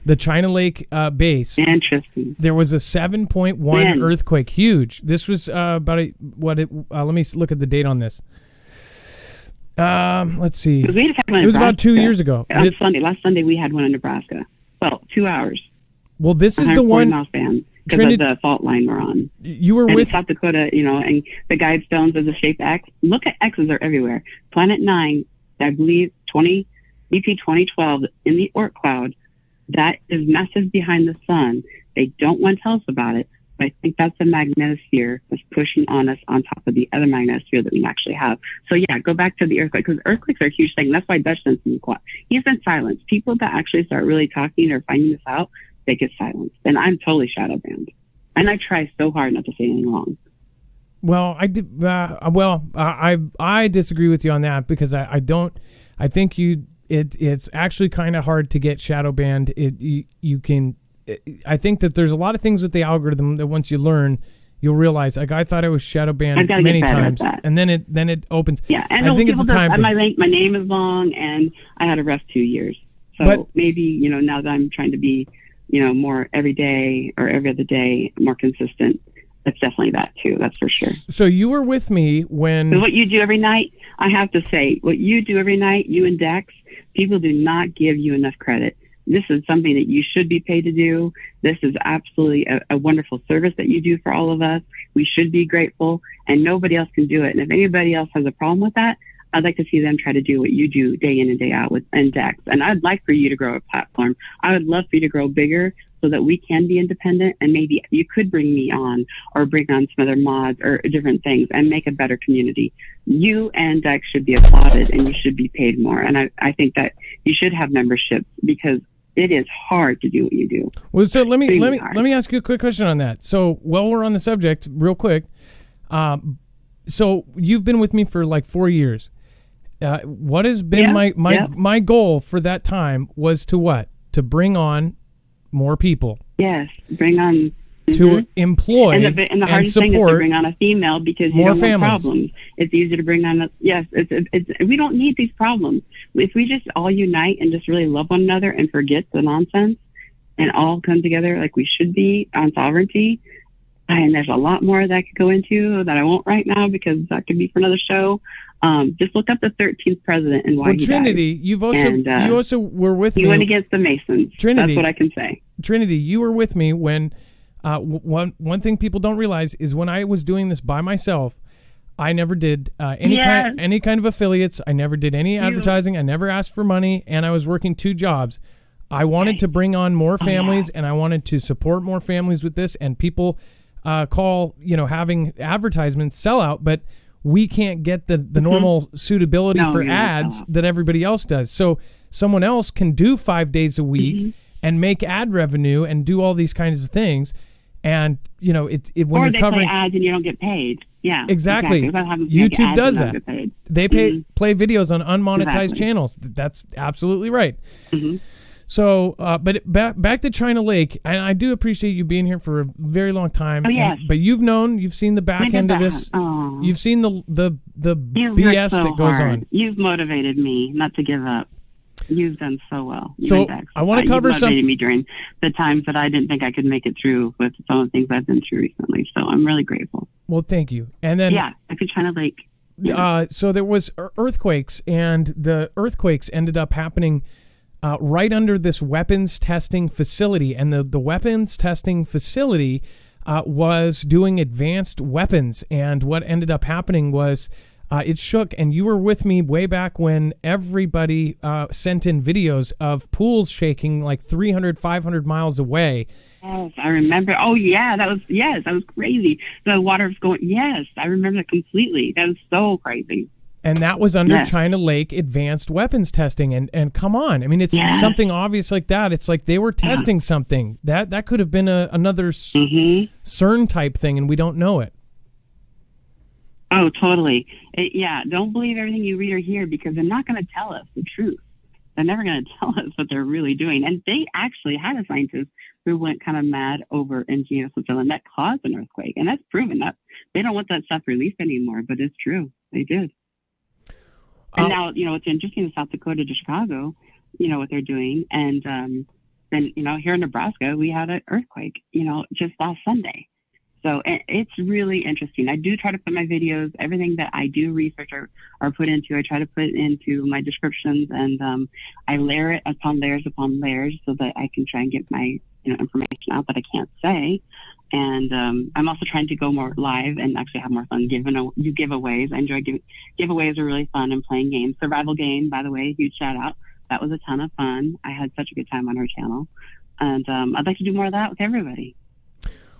The China Lake base. Interesting. There was a 7.1 earthquake. Huge. This was let me look at the date on this. Let's see. It was about 2 years ago. Last Sunday we had one in Nebraska. Well, 2 hours. Well, this is the one. Mouse band. Because of the fault line we're on. You were with South Dakota, and the guide stones as a shaped X. Look at X's are everywhere. Planet 9, I believe, EP 2012 in the Oort cloud, that is massive behind the sun. They don't want to tell us about it, but I think that's the magnetosphere that's pushing on us on top of the other magnetosphere that we actually have. So yeah, go back to the earthquake, because earthquakes are a huge thing. That's why Dutchman's been quiet. He's been silenced. People that actually start really talking or finding this out, they get silenced. And I'm totally shadow banned. And I try so hard not to say anything wrong. Well, I disagree with you on that, because I think it's actually kind of hard to get shadow banned. I think that there's a lot of things with the algorithm that once you learn, you'll realize, like, I thought I was shadow banned many times, and then it opens. Yeah, and I think it's a time thing. My name is long, and I had a rough 2 years. So maybe, now that I'm trying to be, more every day or every other day, more consistent. That's definitely that too. That's for sure. So you were with me when... What you do every night, I have to say, what you do every night, you and Dex, people do not give you enough credit. This is something that you should be paid to do. This is absolutely a wonderful service that you do for all of us. We should be grateful, and nobody else can do it. And if anybody else has a problem with that, I'd like to see them try to do what you do day in and day out with Index. And I'd like for you to grow a platform. I would love for you to grow bigger so that we can be independent, and maybe you could bring me on or bring on some other mods or different things and make a better community. You and Index should be applauded, and you should be paid more. And I think that you should have memberships, because it is hard to do what you do. Well, so let me ask you a quick question on that. So while we're on the subject, real quick, so you've been with me for like 4 years. What has been my goal for that time was to bring on more people. Yes, bring on to employ and the hardest thing is to bring on a female, because you don't want problems. It's easier to bring on it's we don't need these problems. If we just all unite and just really love one another and forget the nonsense and all come together like we should be on sovereignty. And there's a lot more that I could go into that I won't right now, because that could be for another show. Just look up the 13th president and why he Trinity, died. you also were with me. You went against the Masons. Trinity, that's what I can say. Trinity, you were with me when one thing people don't realize is when I was doing this by myself, I never did any kind of affiliates. I never did any advertising. I never asked for money, and I was working 2 jobs. I wanted to bring on more families, and I wanted to support more families with this, and people call having advertisements sellout, but we can't get the normal suitability for ads that everybody else does. So someone else can do 5 days a week and make ad revenue and do all these kinds of things. And when or you're they covering play ads and you don't get paid. Yeah, exactly. YouTube does that. They play videos on unmonetized channels. That's absolutely right. So, but back to China Lake, and I do appreciate you being here for a very long time. Oh, yes. But you've seen the back end of this. Oh. You've seen the BS that goes on. You've motivated me not to give up. You've done so well. So I want to cover you motivated me during the times that I didn't think I could make it through with some of the things I've been through recently. So I'm really grateful. Well, thank you. And then I could China Lake. So there was earthquakes, and the earthquakes ended up happening right under this weapons testing facility, and the weapons testing facility was doing advanced weapons. And what ended up happening was it shook, and you were with me way back when everybody sent in videos of pools shaking like 300, 500 miles away. Yes, I remember. Oh, yeah, that was crazy. The water was going, yes, I remember that completely. That was so crazy. And that was under China Lake advanced weapons testing. And come on, I mean, it's something obvious like that. It's like they were testing something. That could have been another CERN type thing, and we don't know it. Oh, totally. Don't believe everything you read or hear, because they're not going to tell us the truth. They're never going to tell us what they're really doing. And they actually had a scientist who went kind of mad over engineering Switzerland that caused an earthquake. And that's proven that they don't want that stuff released anymore, but it's true. They did. And now, it's interesting in South Dakota to Chicago, what they're doing. And then, here in Nebraska, we had an earthquake, just last Sunday. So it's really interesting. I do try to put my videos, everything that I do research or put into, I try to put into my descriptions, and I layer it upon layers so that I can try and get my information out that I can't say. And I'm also trying to go more live and actually have more fun giving giveaways. I enjoy giveaways are really fun, and playing games. Survival game, by the way, huge shout out. That was a ton of fun. I had such a good time on her channel. And I'd like to do more of that with everybody.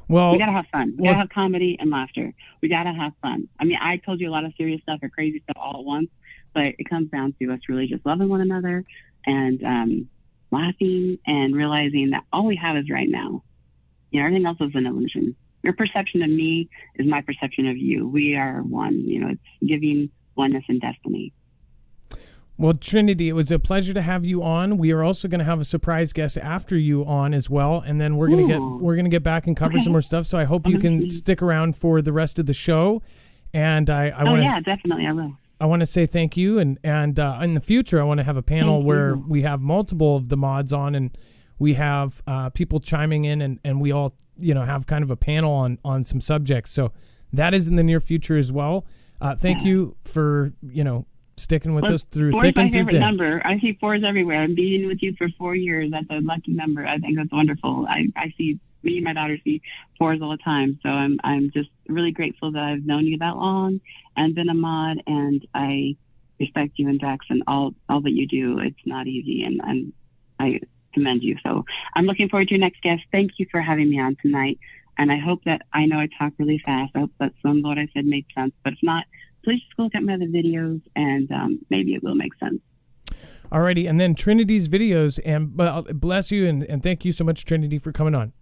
Well, we got to have fun. We got to have comedy and laughter. We got to have fun. I mean, I told you a lot of serious stuff or crazy stuff all at once, but it comes down to us really just loving one another and laughing and realizing that all we have is right now. Everything else is an illusion. Your perception of me is my perception of you. We are one. It's giving oneness and destiny. Well, Trinity, it was a pleasure to have you on. We are also going to have a surprise guest after you on as well, and then we're going to get back and cover some more stuff. So I hope you can stick around for the rest of the show. And definitely I will. I want to say thank you, and in the future I want to have a panel where we have multiple of the mods on, and we have people chiming in, and we all have kind of a panel on some subjects. So that is in the near future as well. Thank you for sticking with us through thick and through thin. 4 is my favorite number. I see 4s everywhere. I'm being with you for 4 years. That's a lucky number. I think that's wonderful. I see me and my daughter see 4s all the time. So I'm just really grateful that I've known you that long and been a mod. And I respect you and Dex and all that you do. It's not easy, and I commend you. So I'm looking forward to your next guest. Thank you for having me on tonight. And I hope that, I know I talk really fast. I hope that some of what I said made sense. But if not, please just go look at my other videos, and maybe it will make sense. Alrighty, and then Trinity's videos, and bless you, and thank you so much, Trinity, for coming on.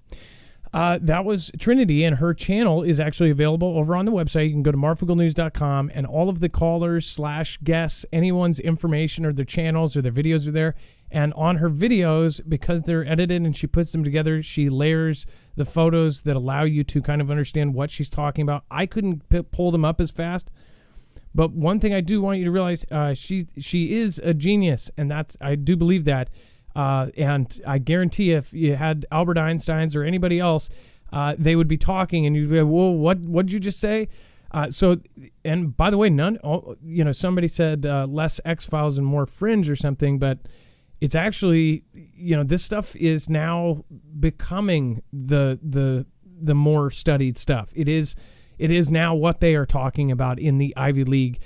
That was Trinity, and her channel is actually available over on the website. You can go to marfooglenews.com, and all of the callers / guests, anyone's information or their channels or their videos are there. And on her videos, because they're edited and she puts them together, she layers the photos that allow you to kind of understand what she's talking about. I couldn't pull them up as fast, but one thing I do want you to realize, she is a genius, and I do believe that. And I guarantee if you had Albert Einstein's or anybody else, they would be talking, and you'd be like, whoa, what did you just say? And by the way, somebody said less X-Files and more Fringe or something, but it's actually, this stuff is now becoming the more studied stuff. It is now what they are talking about in the Ivy League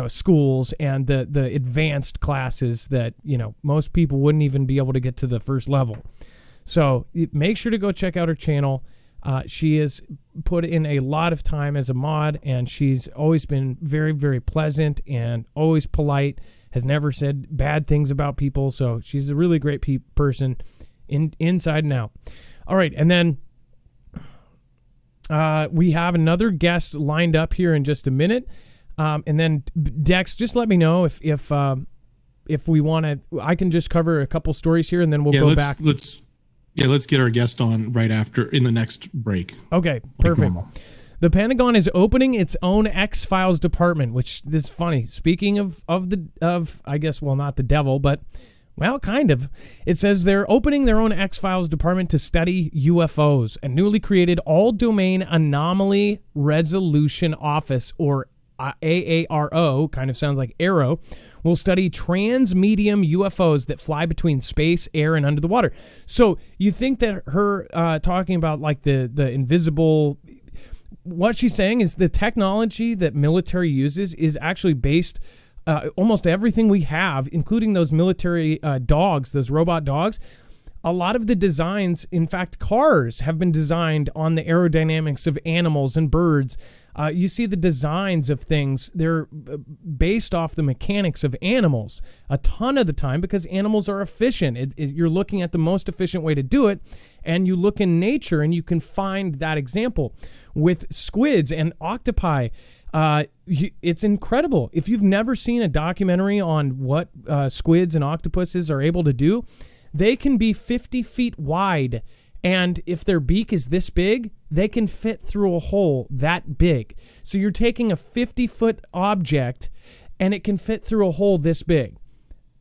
schools and the advanced classes that, most people wouldn't even be able to get to the first level. So make sure to go check out her channel. She has put in a lot of time as a mod, and she's always been very, very pleasant and always polite, has never said bad things about people. So she's a really great person inside and out. All right. And then we have another guest lined up here in just a minute. And then Dex, just let me know if we want to. I can just cover a couple stories here, and then we'll go back. Let's get our guest on right after in the next break. Okay, perfect. The Pentagon is opening its own X-Files department, which is funny. Speaking of I guess, well, not the devil, but well, kind of. It says they're opening their own X-Files department to study UFOs. A newly created all-domain anomaly resolution office, or AARO, kind of sounds like arrow, will study trans-medium UFOs that fly between space, air, and under the water. So you think that her talking about like the invisible, what she's saying is the technology that military uses is actually based, almost everything we have, including those military dogs, those robot dogs. A lot of the designs, in fact, cars have been designed on the aerodynamics of animals and birds. You see the designs of things, they're based off the mechanics of animals a ton of the time, because animals are efficient. You're looking at the most efficient way to do it, and you look in nature and you can find that example with squids and octopi. It's incredible. If you've never seen a documentary on what squids and octopuses are able to do, they can be 50 feet wide. And if their beak is this big, they can fit through a hole that big. So you're taking a 50-foot object, and it can fit through a hole this big.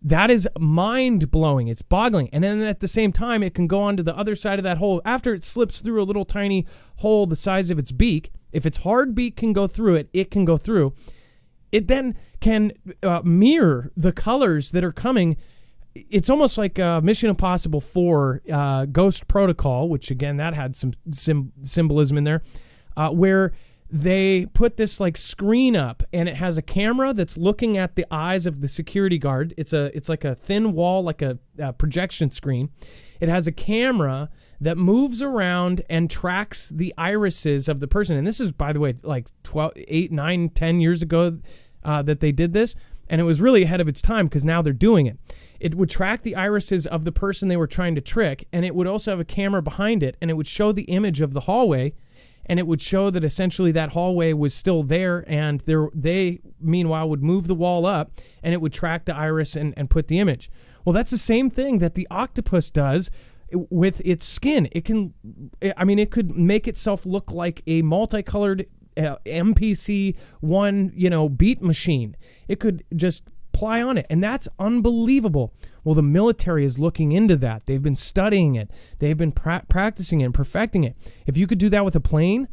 That is mind-blowing. It's boggling. And then at the same time, it can go onto the other side of that hole. After it slips through a little tiny hole the size of its beak, if its hard beak can go through it, it can go through. It then can mirror the colors that are coming. It's almost like Mission Impossible 4 Ghost Protocol, which again, that had some symbolism in there, where they put this like screen up, and it has a camera that's looking at the eyes of the security guard. It's like a thin wall, like a projection screen. It has a camera that moves around and tracks the irises of the person. And this is, by the way, like 8, 9, 10 years ago that they did this. And it was really ahead of its time, because now they're doing it. It would track the irises of the person they were trying to trick, and it would also have a camera behind it, and it would show the image of the hallway, and it would show that essentially that hallway was still there, and they meanwhile would move the wall up, and it would track the iris and put the image. Well, that's the same thing that the octopus does with its skin. It could make itself look like a multicolored MPC 1, beat machine. It could just ply on it, and that's unbelievable. Well, the military is looking into that. They've been studying it. They've been practicing it and perfecting it. If you could do that with a plane,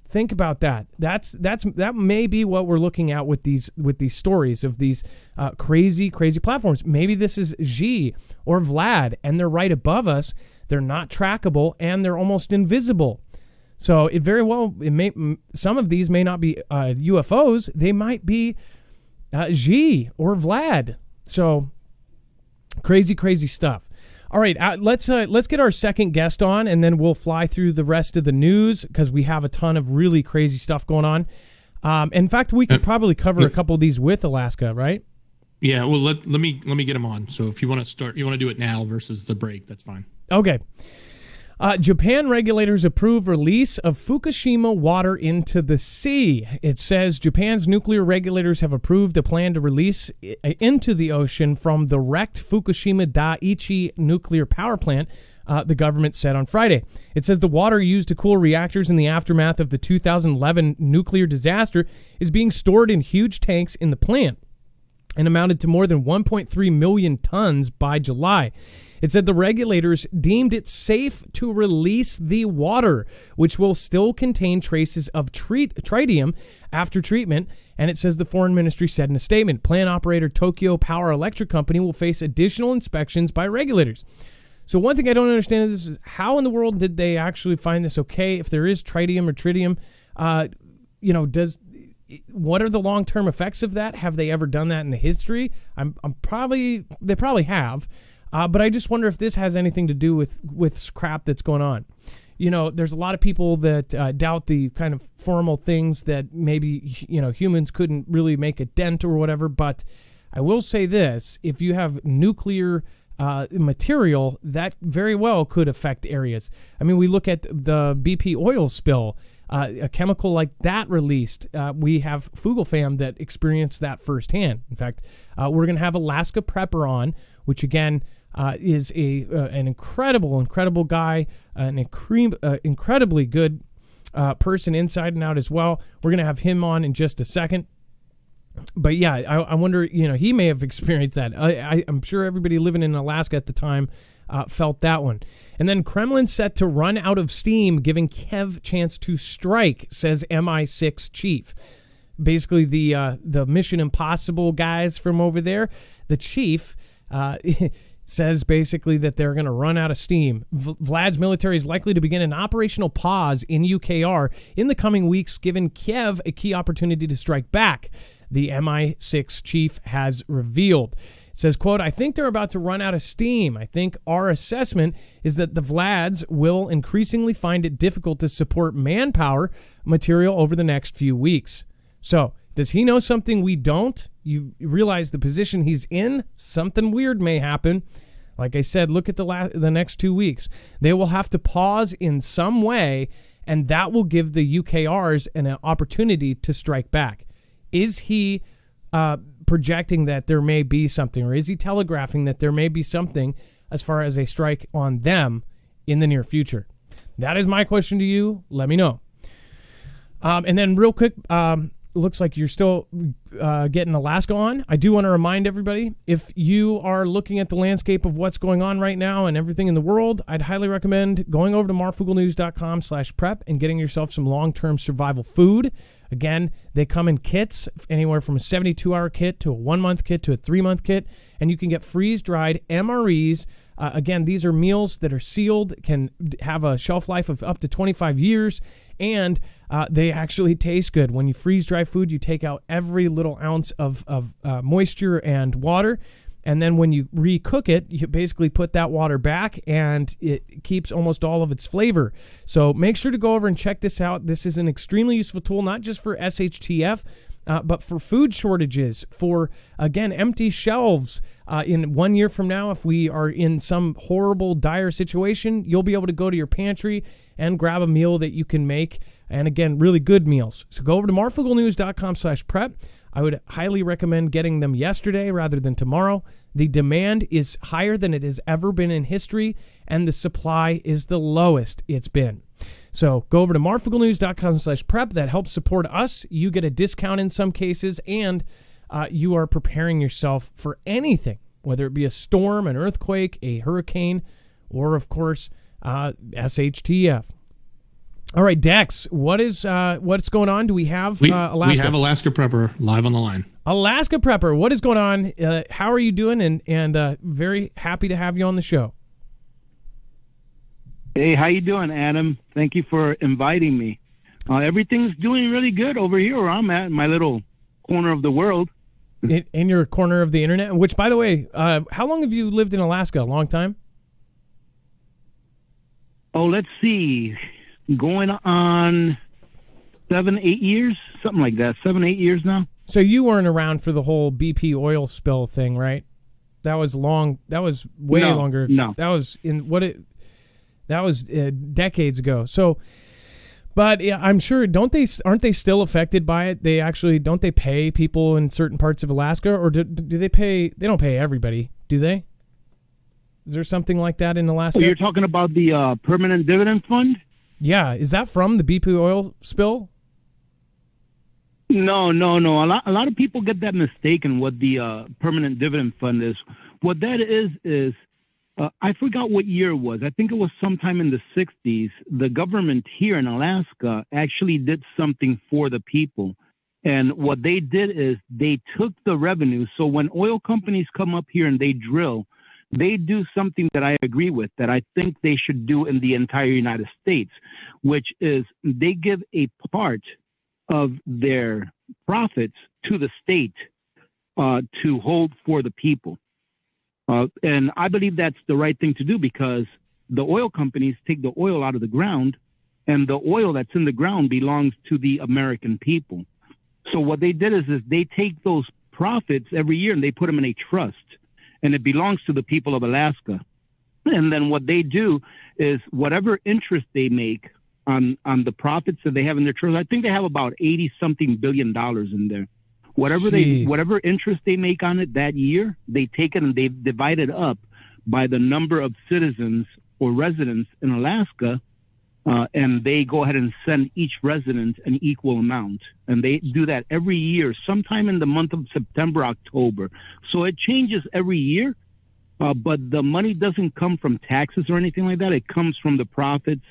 think about that. That may be what we're looking at with these stories of these crazy platforms. Maybe this is Xi or Vlad, and they're right above us. They're not trackable, and they're almost invisible. So some of these may not be UFOs. They might be G or Vlad. So crazy stuff. All right, let's get our second guest on, and then we'll fly through the rest of the news because we have a ton of really crazy stuff going on. In fact, we could probably cover a couple of these with Alaska, right? Yeah. Well, let me get him on. So if you want to start, you want to do it now versus the break, that's fine. Okay. Japan regulators approve release of Fukushima water into the sea. It says Japan's nuclear regulators have approved a plan to release into the ocean from the wrecked Fukushima Daiichi nuclear power plant, the government said on Friday. It says the water used to cool reactors in the aftermath of the 2011 nuclear disaster is being stored in huge tanks in the plant and amounted to more than 1.3 million tons by July. It said the regulators deemed it safe to release the water, which will still contain traces of tritium after treatment. And it says the foreign ministry said in a statement, plant operator Tokyo Power Electric Company will face additional inspections by regulators. So one thing I don't understand is how in the world did they actually find this okay? If there is tritium or tritium, what are the long-term effects of that? Have they ever done that in the history? They probably have. But I just wonder if this has anything to do with crap that's going on. There's a lot of people that doubt the kind of formal things that maybe, humans couldn't really make a dent or whatever. But I will say this, if you have nuclear material, that very well could affect areas. I mean, we look at the BP oil spill, a chemical like that released. We have Fugel fam that experienced that firsthand. In fact, we're going to have Alaska Prepper on, which again, is an incredible guy, an incredibly good person inside and out as well. We're going to have him on in just a second. But yeah, I wonder, he may have experienced that. I'm sure everybody living in Alaska at the time felt that one. And then Kremlin set to run out of steam, giving Kiev chance to strike, says MI6 chief. Basically, the Mission Impossible guys from over there, the chief says basically that they're going to run out of steam. Vlad's military is likely to begin an operational pause in UKR in the coming weeks, giving Kiev a key opportunity to strike back, the MI6 chief has revealed. It says, quote, I think they're about to run out of steam. I think our assessment is that the Vlads will increasingly find it difficult to support manpower material over the next few weeks. So, does he know something we don't? You realize the position he's in, something weird may happen. Like I said, look at the next 2 weeks. They will have to pause in some way, and that will give the UKRs an opportunity to strike back. Is he projecting that there may be something, or is he telegraphing that there may be something as far as a strike on them in the near future? That is my question to you. Let me know. And then real quick, looks like you're still getting Alaska on. I do want to remind everybody, if you are looking at the landscape of what's going on right now and everything in the world, I'd highly recommend going over to marfooglenews.com/prep and getting yourself some long-term survival food. Again, they come in kits, anywhere from a 72-hour kit to a 1-month kit to a 3-month kit, and you can get freeze-dried MREs. Again, these are meals that are sealed, can have a shelf life of up to 25 years, and they actually taste good. When you freeze dry food, you take out every little ounce of moisture and water, and then when you recook it, you basically put that water back, and it keeps almost all of its flavor. So make sure to go over and check this out. This is an extremely useful tool, not just for SHTF, but for food shortages, for, again, empty shelves. In 1 year from now, if we are in some horrible, dire situation, you'll be able to go to your pantry and grab a meal that you can make. And again, really good meals. So go over to marfooglenews.com/prep. I would highly recommend getting them yesterday rather than tomorrow. The demand is higher than it has ever been in history, and the supply is the lowest it's been. So go over to marfooglenews.com/prep. That helps support us. You get a discount in some cases, and you are preparing yourself for anything, whether it be a storm, an earthquake, a hurricane, or, of course, SHTF. All right, Dex, what's going on? Do we have Alaska? We have Alaska Prepper live on the line. Alaska Prepper, what is going on? How are you doing? And very happy to have you on the show. Hey, how you doing, Adam? Thank you for inviting me. Everything's doing really good over here where I'm at, in my little corner of the world. in your corner of the internet. Which, by the way, how long have you lived in Alaska? A long time? Oh, let's see. Going on 7-8 years, something like that. 7-8 years now. So you weren't around for the whole BP oil spill thing, right? That was long. That was way longer. No, that was that was decades ago. So, but yeah, I'm sure. Aren't they still affected by it? Don't they pay people in certain parts of Alaska, or do they pay? They don't pay everybody, do they? Is there something like that in Alaska? Oh, you're talking about the permanent dividend fund? Yeah, is that from the BP oil spill? No. A lot of people get that mistaken. What the permanent dividend fund is? What that is I forgot what year it was. I think it was sometime in the 60s. The government here in Alaska actually did something for the people. And what they did is they took the revenue. So when oil companies come up here and they drill, they do something that I agree with, that I think they should do in the entire United States, which is they give a part of their profits to the state to hold for the people. And I believe that's the right thing to do, because the oil companies take the oil out of the ground, and the oil that's in the ground belongs to the American people. So what they did is they take those profits every year and they put them in a trust, and it belongs to the people of Alaska. And then what they do is whatever interest they make on the profits that they have in their trust, I think they have about $80-something billion in there. Whatever interest they make on it that year, they take it and they divide it up by the number of citizens or residents in Alaska, and they go ahead and send each resident an equal amount. And they do that every year, sometime in the month of September, October. So it changes every year, but the money doesn't come from taxes or anything like that. It comes from the profits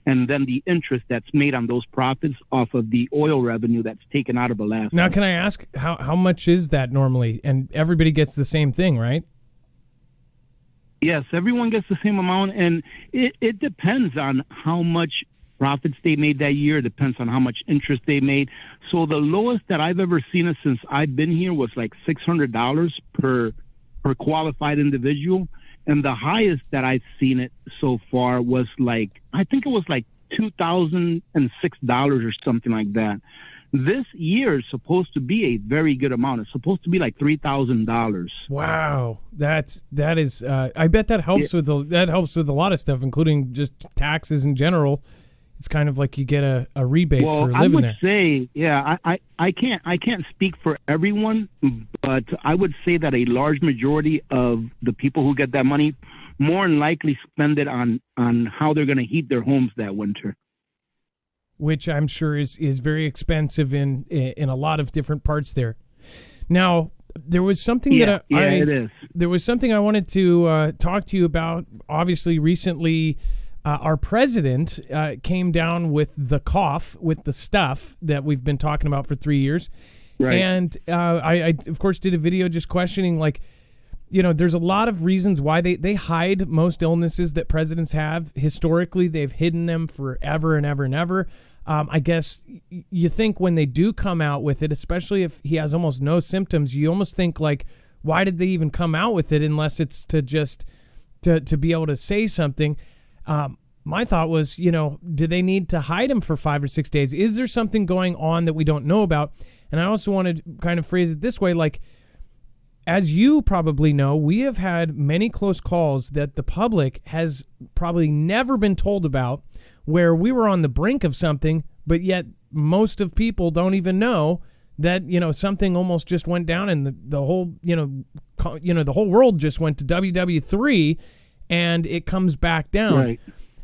and then the interest that's made on those profits off of the oil revenue that's taken out of Alaska. Now, can I ask, how much is that normally? And everybody gets the same thing, right? Yes, everyone gets the same amount, and it depends on how much profits they made that year. It depends on how much interest they made. So the lowest that I've ever seen it since I've been here was like $600 per qualified individual. And the highest that I've seen it so far was like, I think it was like $2,006 or something like that. This year is supposed to be a very good amount. It's supposed to be like $3,000. Wow, that is. I bet that helps with a lot of stuff, including just taxes in general. It's kind of like you get a rebate for living there. I would say, yeah, I can't speak for everyone, but I would say that a large majority of the people who get that money more than likely spend it on how they're going to heat their homes that winter. Which I'm sure is very expensive in a lot of different parts there. Now, there was something there was something I wanted to talk to you about. Obviously, recently, our president came down with the cough, with the stuff that we've been talking about for 3 years. Right. And I, of course, did a video just questioning, like, there's a lot of reasons why they hide most illnesses that presidents have. Historically, they've hidden them forever and ever and ever. I guess you think when they do come out with it, especially if he has almost no symptoms, you almost think, like, why did they even come out with it unless it's to just to be able to say something? My thought was, do they need to hide him for 5 or 6 days? Is there something going on that we don't know about? And I also wanted to kind of phrase it this way, like, as you probably know, we have had many close calls that the public has probably never been told about, where we were on the brink of something, but yet most of people don't even know that, something almost just went down, and the whole, the whole world just went to WW3 and it comes back down.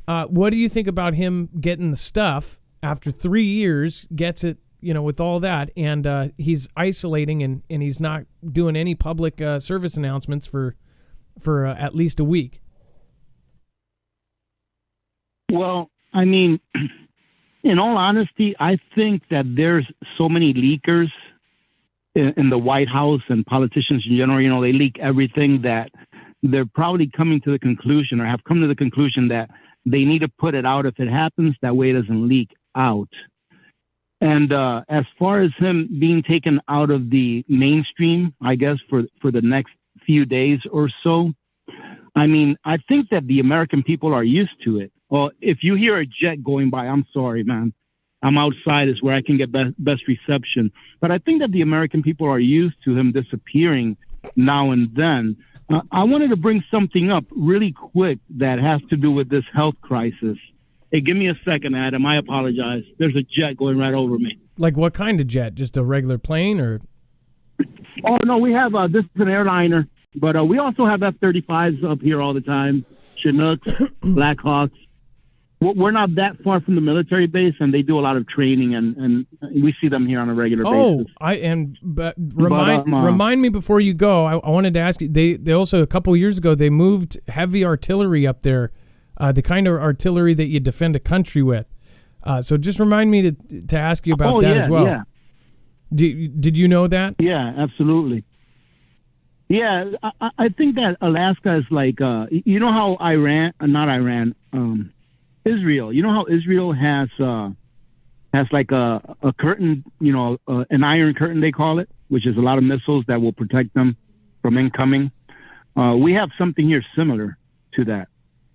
Right. What do you think about him getting the stuff after 3 years, gets it, with all that, and he's isolating and he's not doing any public service announcements for at least a week? Well, I mean, in all honesty, I think that there's so many leakers in the White House and politicians in general. They leak everything, that they're probably coming to the conclusion, or have come to the conclusion, that they need to put it out if it happens. That way it doesn't leak out. And as far as him being taken out of the mainstream, I guess for the next few days or so, I mean, I think that the American people are used to it. Well, if you hear a jet going by, I'm sorry, man. I'm outside is where I can get best reception. But I think that the American people are used to him disappearing now and then. I wanted to bring something up really quick that has to do with this health crisis. Hey, give me a second, Adam. I apologize. There's a jet going right over me. Like what kind of jet? Just a regular plane or? Oh, no, we have, this is an airliner. But we also have F-35s up here all the time. Chinooks, Blackhawks. We're not that far from the military base, and they do a lot of training, and we see them here on a regular basis. Remind me before you go. I wanted to ask you. They also a couple of years ago they moved heavy artillery up there, the kind of artillery that you defend a country with. So just remind me to ask you about that as well. Yeah. Did you know that? Yeah, absolutely. Yeah, I think that Alaska is like you know how Israel. You know how Israel has like a curtain, you know, an iron curtain they call it, which is a lot of missiles that will protect them from incoming. We have something here similar to that.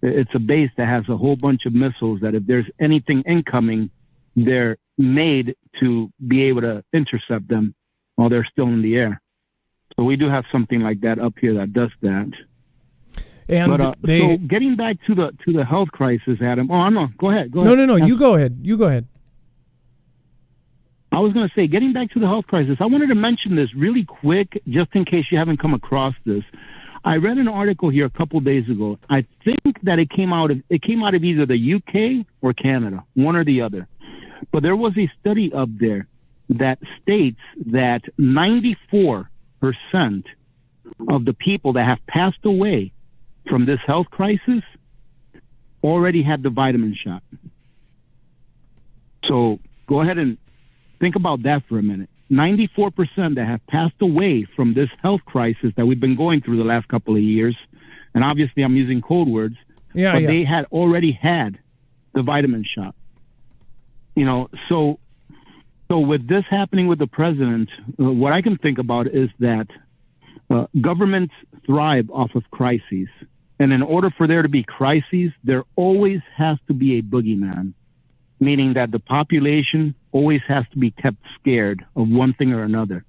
It's a base that has a whole bunch of missiles that if there's anything incoming, they're made to be able to intercept them while they're still in the air. So we do have something like that up here that does that. And so getting back to the health crisis, Adam. Oh, no, go ahead. No. You go ahead. I was going to say, getting back to the health crisis, I wanted to mention this really quick, just in case you haven't come across this. I read an article here a couple days ago. I think that it came out of either the UK or Canada, one or the other. But there was a study up there that states that 94% of the people that have passed away from this health crisis already had the vitamin shot. So go ahead and think about that for a minute. 94% that have passed away from this health crisis that we've been going through the last couple of years, and obviously I'm using code words, they had already had the vitamin shot. You know, so with this happening with the president, what I can think about is that governments thrive off of crises. And in order for there to be crises, there always has to be a boogeyman, meaning that the population always has to be kept scared of one thing or another.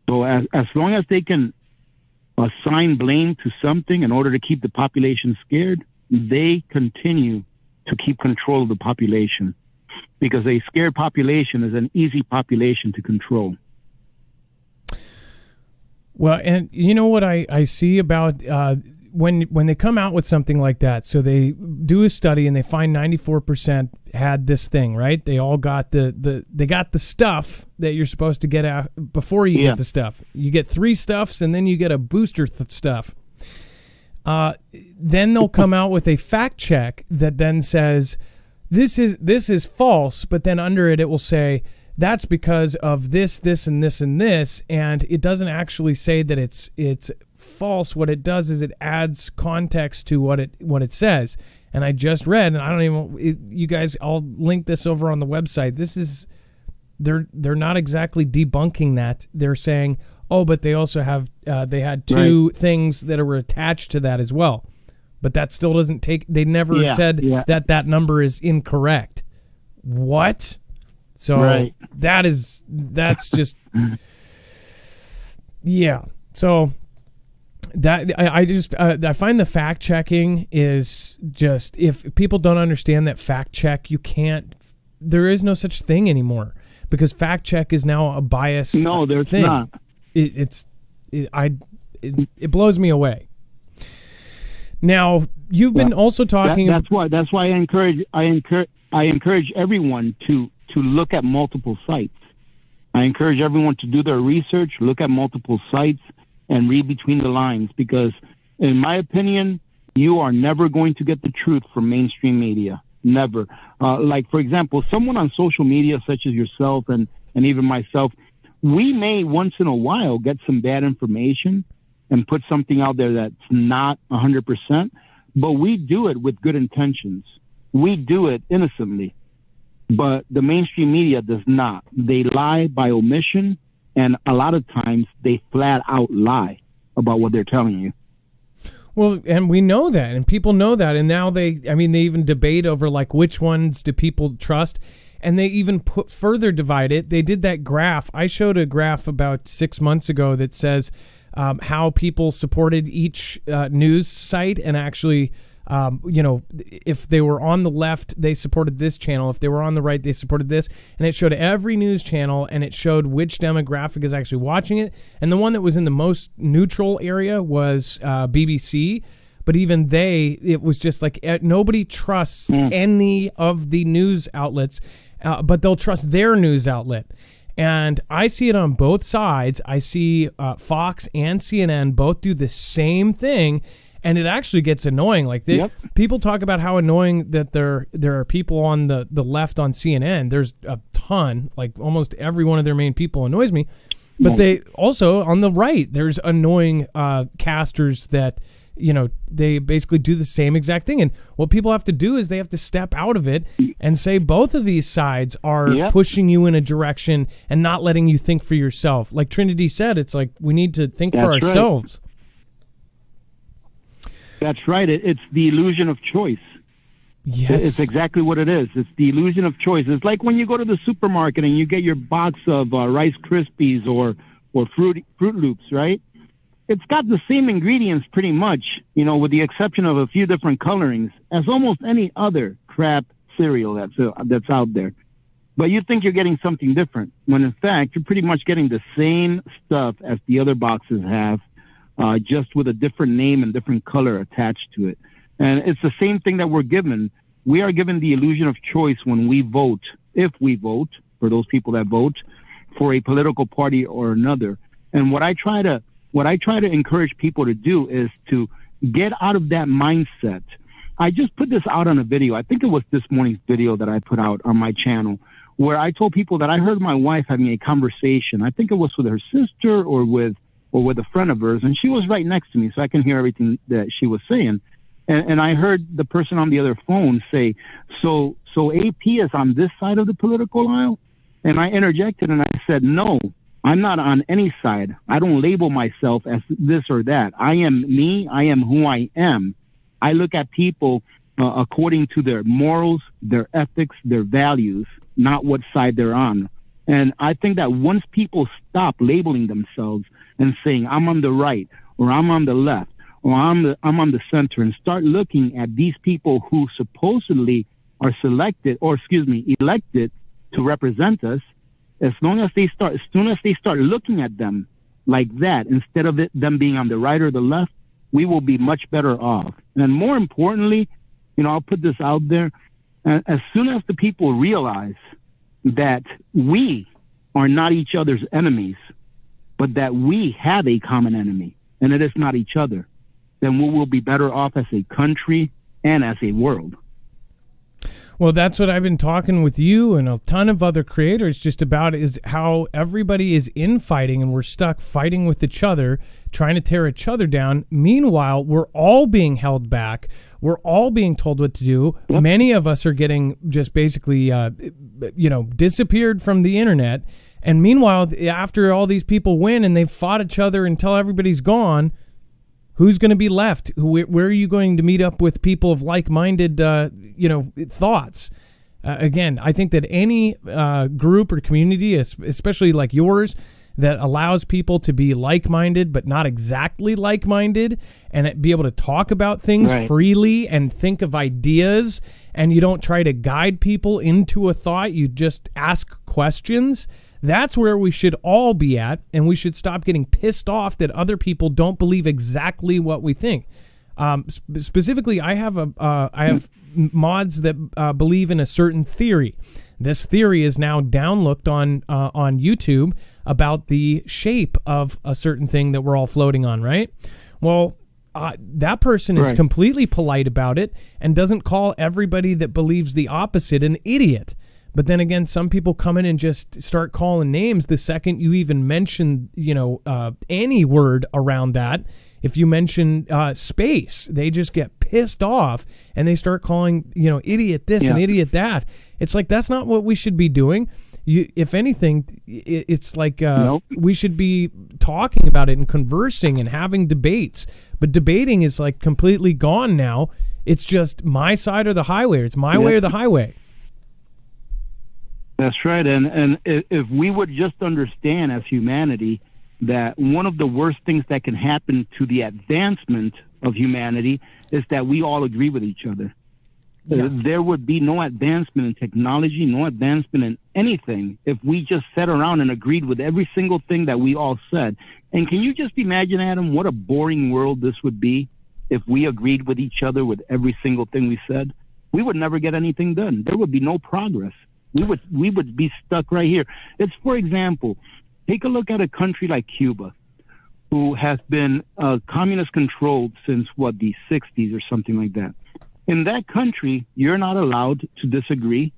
So as long as they can assign blame to something in order to keep the population scared, they continue to keep control of the population, because a scared population is an easy population to control. Well, and you know what I see about when they come out with something like that, so they do a study and they find 94% had this thing, right? They all got they got the stuff that you're supposed to get before you get the stuff. You get 3 stuffs and then you get a booster stuff. Then they'll come out with a fact check that then says this is false, but then under it will say that's because of this, and this, and this, and it doesn't actually say that it's false. What it does is it adds context to what it says. And I just read, and I don't even. You guys, I'll link this over on the website. This is they're not exactly debunking that. They're saying, oh, but they also have they had 2 things that were attached to that as well. But that still doesn't take. They never said that number is incorrect. What? So that's just So that I find the fact checking is just, if people don't understand that fact check, there is no such thing anymore, because fact check is now a biased thing. No, there's not. It blows me away. Now you've been also talking. That's why I encourage everyone to look at multiple sites. I encourage everyone to do their research, look at multiple sites, and read between the lines, because in my opinion, you are never going to get the truth from mainstream media. Never. Like, for example, someone on social media such as yourself and even myself, we may once in a while get some bad information and put something out there that's not 100%, but we do it with good intentions. We do it innocently. but the mainstream media does not. They lie by omission, and a lot of times they flat out lie about what they're telling you. Well, and we know that, and people know that, and now they even debate over like which ones do people trust, and they even further divide it. They did that graph. I showed a graph about 6 months ago that says how people supported each news site, and actually, if they were on the left, they supported this channel. If they were on the right, they supported this. And it showed every news channel, and it showed which demographic is actually watching it. And the one that was in the most neutral area was BBC. But even it was just like nobody trusts any of the news outlets, but they'll trust their news outlet. And I see it on both sides. I see Fox and CNN both do the same thing. And it actually gets annoying. Like people talk about how annoying that there are people on the left on CNN. There's a ton, like almost every one of their main people annoys me. But they also on the right, there's annoying casters that, they basically do the same exact thing. And what people have to do is they have to step out of it and say both of these sides are pushing you in a direction and not letting you think for yourself. Like Trinity said, it's like we need to think for ourselves. That's right. It's the illusion of choice. Yes. It's exactly what it is. It's the illusion of choice. It's like when you go to the supermarket and you get your box of Rice Krispies or Fruit Loops, right? It's got the same ingredients pretty much, with the exception of a few different colorings as almost any other crap cereal that's out there. But you think you're getting something different when in fact you're pretty much getting the same stuff as the other boxes have. Just with a different name and different color attached to it. And it's the same thing that we're given. We are given the illusion of choice when we vote, if we vote, for those people that vote, for a political party or another. And what I try to encourage people to do is to get out of that mindset. I just put this out on a video. I think it was this morning's video that I put out on my channel, where I told people that I heard my wife having a conversation. I think it was with her sister or with a friend of hers, and she was right next to me, so I can hear everything that she was saying. And I heard the person on the other phone say, so AP is on this side of the political aisle? And I interjected and I said, no, I'm not on any side. I don't label myself as this or that. I am me. I am who I am. I look at people according to their morals, their ethics, their values, not what side they're on. And I think that once people stop labeling themselves and saying, I'm on the right, or I'm on the left, or I'm on the center, and start looking at these people who supposedly are elected to represent us, as soon as they start looking at them like that, instead of them being on the right or the left, we will be much better off. And more importantly, I'll put this out there, as soon as the people realize that we are not each other's enemies, but that we have a common enemy, and it is not each other, then we will be better off as a country and as a world. Well, that's what I've been talking with you and a ton of other creators just about, is how everybody is infighting and we're stuck fighting with each other, trying to tear each other down. Meanwhile, we're all being held back. We're all being told what to do. Yep. Many of us are getting just basically, disappeared from the internet. And meanwhile, after all these people win and they've fought each other until everybody's gone, who's going to be left? Where are you going to meet up with people of like-minded, thoughts? Again, I think that any group or community, especially like yours, that allows people to be like-minded but not exactly like-minded, and be able to talk about things freely and think of ideas, and you don't try to guide people into a thought, you just ask questions. That's where we should all be at, and we should stop getting pissed off that other people don't believe exactly what we think. Specifically, I have mods that believe in a certain theory. This theory is now downlooked on YouTube about the shape of a certain thing that we're all floating on, right? Well, that person is completely polite about it and doesn't call everybody that believes the opposite an idiot. But then again, some people come in and just start calling names the second you even mention, any word around that. If you mention space, they just get pissed off and they start calling, idiot this and idiot that. It's like, that's not what we should be doing. If anything, it's like we should be talking about it and conversing and having debates. But debating is like completely gone now. It's just my side or the highway. It's my way or the highway. That's right. And if we would just understand as humanity that one of the worst things that can happen to the advancement of humanity is that we all agree with each other. Yeah. There would be no advancement in technology, no advancement in anything if we just sat around and agreed with every single thing that we all said. And can you just imagine, Adam, what a boring world this would be if we agreed with each other with every single thing we said? We would never get anything done. There would be no progress. We would be stuck right here. It's, for example, take a look at a country like Cuba, who has been communist controlled since the 60s or something like that. In that country, you're not allowed to disagree.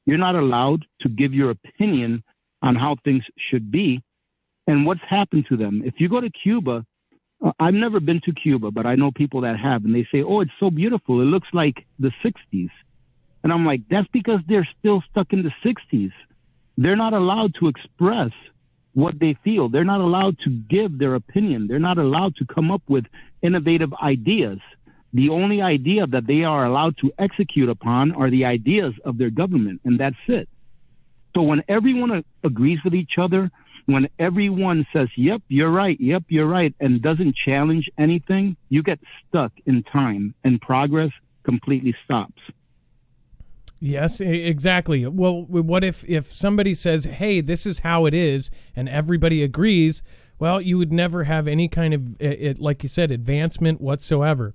You're not allowed to give your opinion on how things should be. And what's happened to them? If you go to Cuba, I've never been to Cuba, but I know people that have, and they say, oh, it's so beautiful. It looks like the 60s. And I'm like, that's because they're still stuck in the 60s. They're not allowed to express what they feel. They're not allowed to give their opinion. They're not allowed to come up with innovative ideas. The only idea that they are allowed to execute upon are the ideas of their government, and that's it. So when everyone agrees with each other, when everyone says, yep, you're right, and doesn't challenge anything, you get stuck in time, and progress completely stops. Yes, exactly. Well, what if somebody says, hey, this is how it is, and everybody agrees? Well, you would never have any kind of, like you said, advancement whatsoever.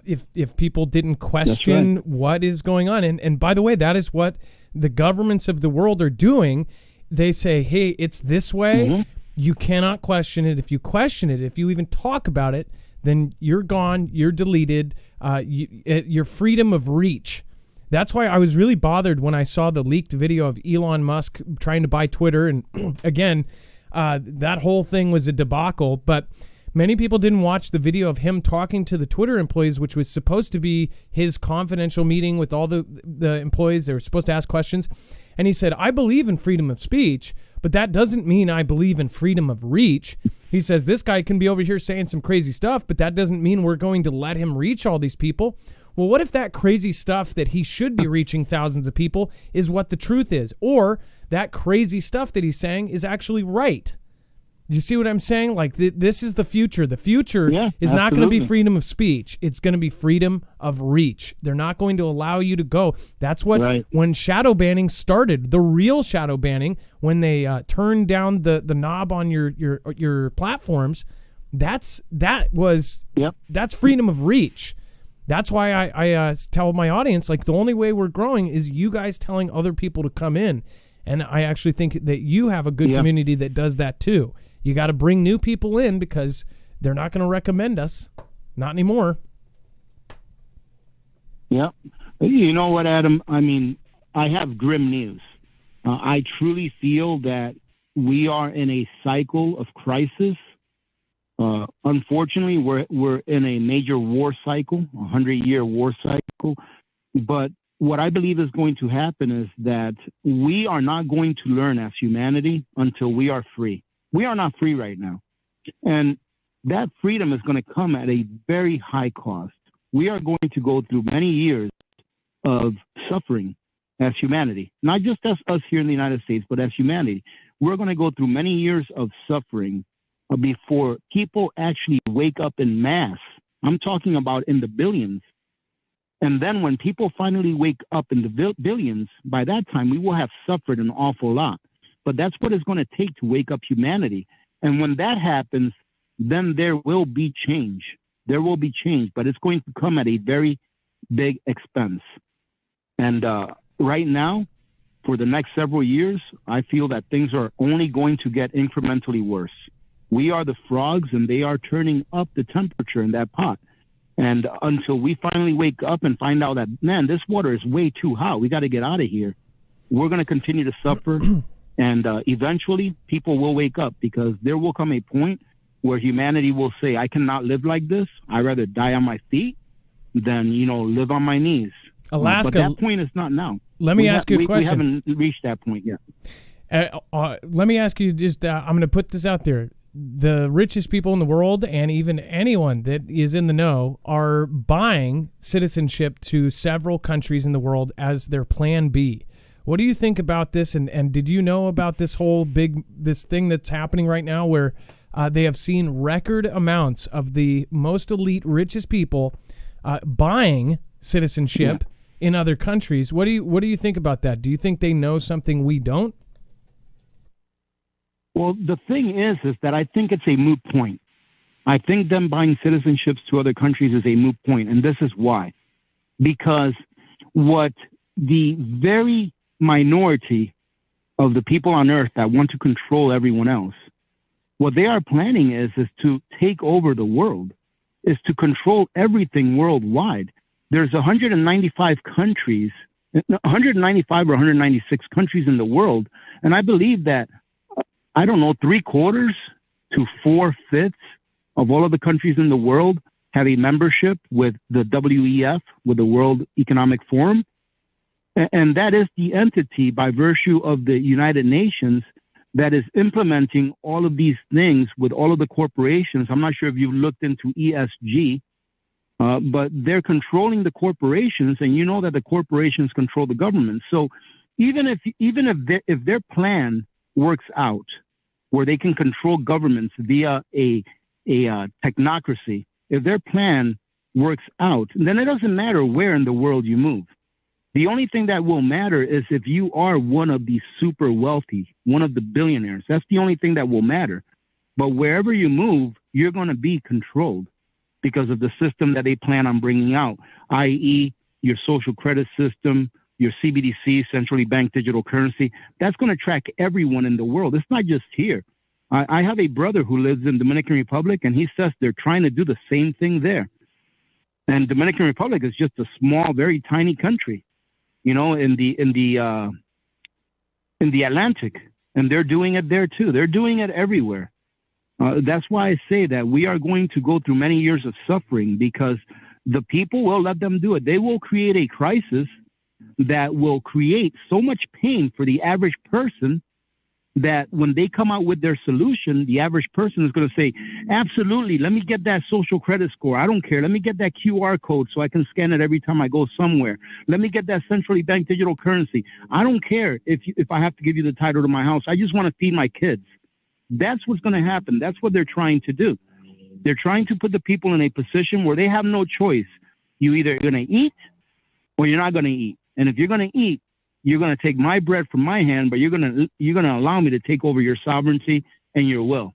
If people didn't question what is going on. And by the way, that is what the governments of the world are doing. They say, hey, it's this way. Mm-hmm. You cannot question it. If you question it, if you even talk about it, then you're gone. You're deleted. Your freedom of reach. That's why I was really bothered when I saw the leaked video of Elon Musk trying to buy Twitter. And again, that whole thing was a debacle. But many people didn't watch the video of him talking to the Twitter employees, which was supposed to be his confidential meeting with all the employees. They were supposed to ask questions. And he said, I believe in freedom of speech, but that doesn't mean I believe in freedom of reach. He says, this guy can be over here saying some crazy stuff, but that doesn't mean we're going to let him reach all these people. Well, what if that crazy stuff that he should be reaching thousands of people is what the truth is? Or that crazy stuff that he's saying is actually right? Do you see what I'm saying? Like, this is the future. The future is not going to be freedom of speech. It's going to be freedom of reach. They're not going to allow you to go. That's what, when shadow banning started, the real shadow banning, when they turned down the knob on your platforms, that's freedom of reach. That's why I tell my audience, like, the only way we're growing is you guys telling other people to come in. And I actually think that you have a good community that does that too. You got to bring new people in because they're not going to recommend us. Not anymore. Yeah. You know what, Adam? I mean, I have grim news. I truly feel that we are in a cycle of crisis. Unfortunately, we're in a major war cycle, 100-year war cycle. But what I believe is going to happen is that we are not going to learn as humanity until we are free. We are not free right now. And that freedom is going to come at a very high cost. We are going to go through many years of suffering as humanity, not just as us here in the United States, but as humanity. We're going to go through many years of suffering before people actually wake up in mass. I'm talking about in the billions. And then when people finally wake up in the billions, by that time, we will have suffered an awful lot. But that's what it's going to take to wake up humanity. And when that happens, then there will be change. There will be change, but it's going to come at a very big expense. And right now, for the next several years, I feel that things are only going to get incrementally worse. We are the frogs, and they are turning up the temperature in that pot. And until we finally wake up and find out that, man, this water is way too hot, we got to get out of here, we're going to continue to suffer. And eventually, people will wake up, because there will come a point where humanity will say, I cannot live like this. I'd rather die on my feet than, live on my knees. Alaska. But that point is not now. Let me ask you a question. We haven't reached that point yet. Let me ask you just, I'm going to put this out there. The richest people in the world, and even anyone that is in the know, are buying citizenship to several countries in the world as their plan B. What do you think about this? And did you know about this whole this thing that's happening right now where they have seen record amounts of the most elite, richest people buying citizenship in other countries? What do you think about that? Do you think they know something we don't? Well, the thing is that I think it's a moot point. I think them buying citizenships to other countries is a moot point, and this is why. Because what the very minority of the people on Earth that want to control everyone else, what they are planning is to take over the world, is to control everything worldwide. There's 195 countries, 195 or 196 countries in the world, and I believe that 3/4 to 4/5 of all of the countries in the world have a membership with the WEF, with the World Economic Forum. And that is the entity by virtue of the United Nations that is implementing all of these things with all of the corporations. I'm not sure if you've looked into ESG, but they're controlling the corporations, and you know that the corporations control the government. So even if their plan works out, where they can control governments via a technocracy, if their plan works out, then it doesn't matter where in the world you move. The only thing that will matter is if you are one of the super wealthy, one of the billionaires. That's the only thing that will matter. But wherever you move, you're going to be controlled because of the system that they plan on bringing out, i.e. your social credit system, your CBDC, centrally banked digital currency. That's going to track everyone in the world. It's not just here. I have a brother who lives in Dominican Republic, and he says they're trying to do the same thing there. And Dominican Republic is just a small, very tiny country, in the Atlantic, and they're doing it there too. They're doing it everywhere. That's why I say that we are going to go through many years of suffering because the people will let them do it. They will create a crisis that will create so much pain for the average person that when they come out with their solution, the average person is going to say, absolutely, let me get that social credit score. I don't care. Let me get that QR code so I can scan it every time I go somewhere. Let me get that centrally banked digital currency. I don't care if I have to give you the title to my house. I just want to feed my kids. That's what's going to happen. That's what they're trying to do. They're trying to put the people in a position where they have no choice. You either going to eat or you're not going to eat. And if you're going to eat, you're going to take my bread from my hand, but you're going to allow me to take over your sovereignty and your will.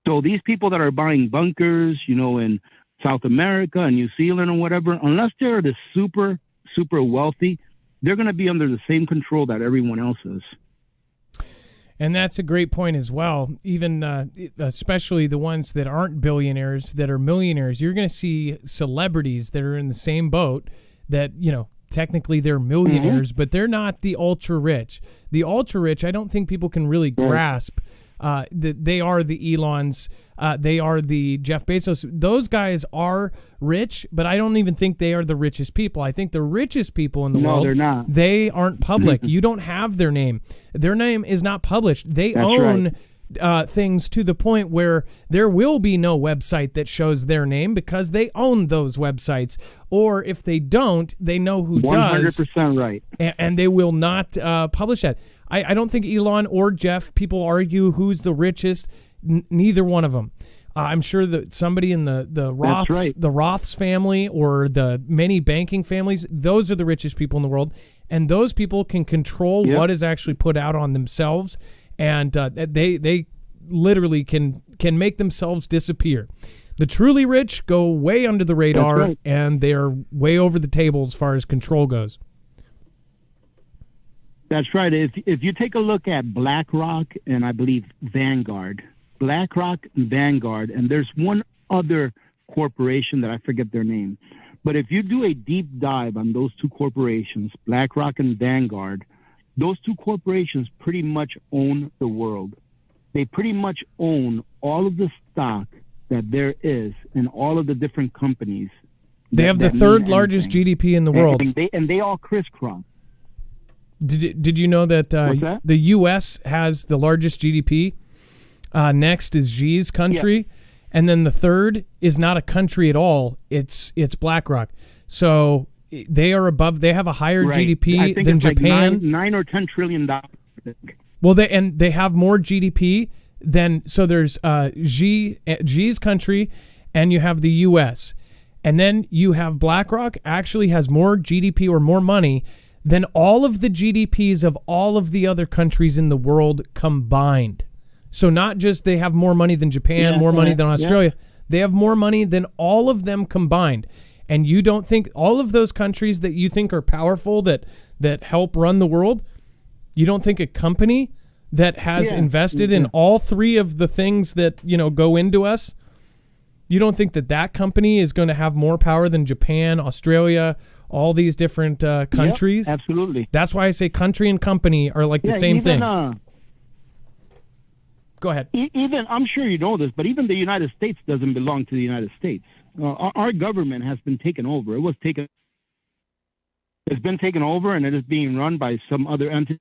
So these people that are buying bunkers, in South America and New Zealand or whatever, unless they're the super, super wealthy, they're going to be under the same control that everyone else is. And that's a great point as well. Even especially the ones that aren't billionaires, that are millionaires, you're going to see celebrities that are in the same boat that, technically they're millionaires, but they're not the ultra rich. The ultra rich, I don't think people can really grasp that they are the Elons, they are the Jeff Bezos. Those guys are rich, but I don't even think they are the richest people. I think the richest people in the world, they're not. They aren't public. You don't have their name. Their name is not published. They own things to the point where there will be no website that shows their name because they own those websites. Or if they don't, they know who 100% does. 100% right. And they will not publish that. I don't think Elon or Jeff, people argue who's the richest. Neither one of them. I'm sure that somebody in the Roths, the Roths family or the many banking families, those are the richest people in the world. And those people can control what is actually put out on themselves. And they literally can make themselves disappear. The truly rich go way under the radar, and they're way over the table as far as control goes. That's right. If you take a look at BlackRock and I believe Vanguard, BlackRock and Vanguard, and there's one other corporation that I forget their name. But if you do a deep dive on those two corporations, BlackRock and Vanguard, those two corporations pretty much own the world. they pretty much own all of the stock that there is in all of the different companies. They have the third largest GDP in the world. And they all crisscross. Did you know that, the U.S. has the largest GDP? Next is Xi's country. Yeah. And then the third is not a country at all. It's BlackRock. So they are above. They have a higher GDP than Japan. Like $9 or $10 trillion. Well, they have more GDP than. So there's Xi's country, and you have the U.S. And then you have BlackRock actually has more GDP or more money than all of the GDPs of all of the other countries in the world combined. So not just they have more money than Japan, more money than Australia. They have more money than all of them combined. And you don't think all of those countries that you think are powerful, that help run the world, you don't think a company that has invested in all three of the things that, go into us, you don't think that company is going to have more power than Japan, Australia, all these different countries? Yep, absolutely. That's why I say country and company are like the same thing. Go ahead. Even I'm sure you know this, but even the United States doesn't belong to the United States. Our government has been taken over. It's been taken over, and it is being run by some other entity.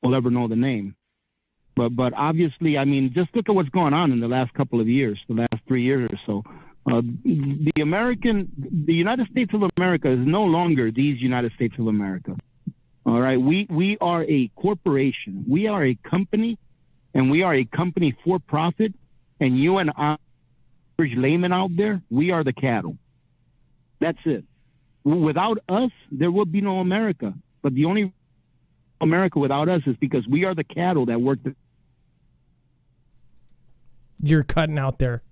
We'll ever know the name. But obviously, I mean, just look at what's going on in the last couple of years, the last 3 years or so. The United States of America is no longer these United States of America. All right, we are a corporation. We are a company. And we are a company for profit, and you and I, average layman out there, we are the cattle. That's it. Without us, there would be no America. But the only America without us is because we are the cattle that work. You're cutting out there.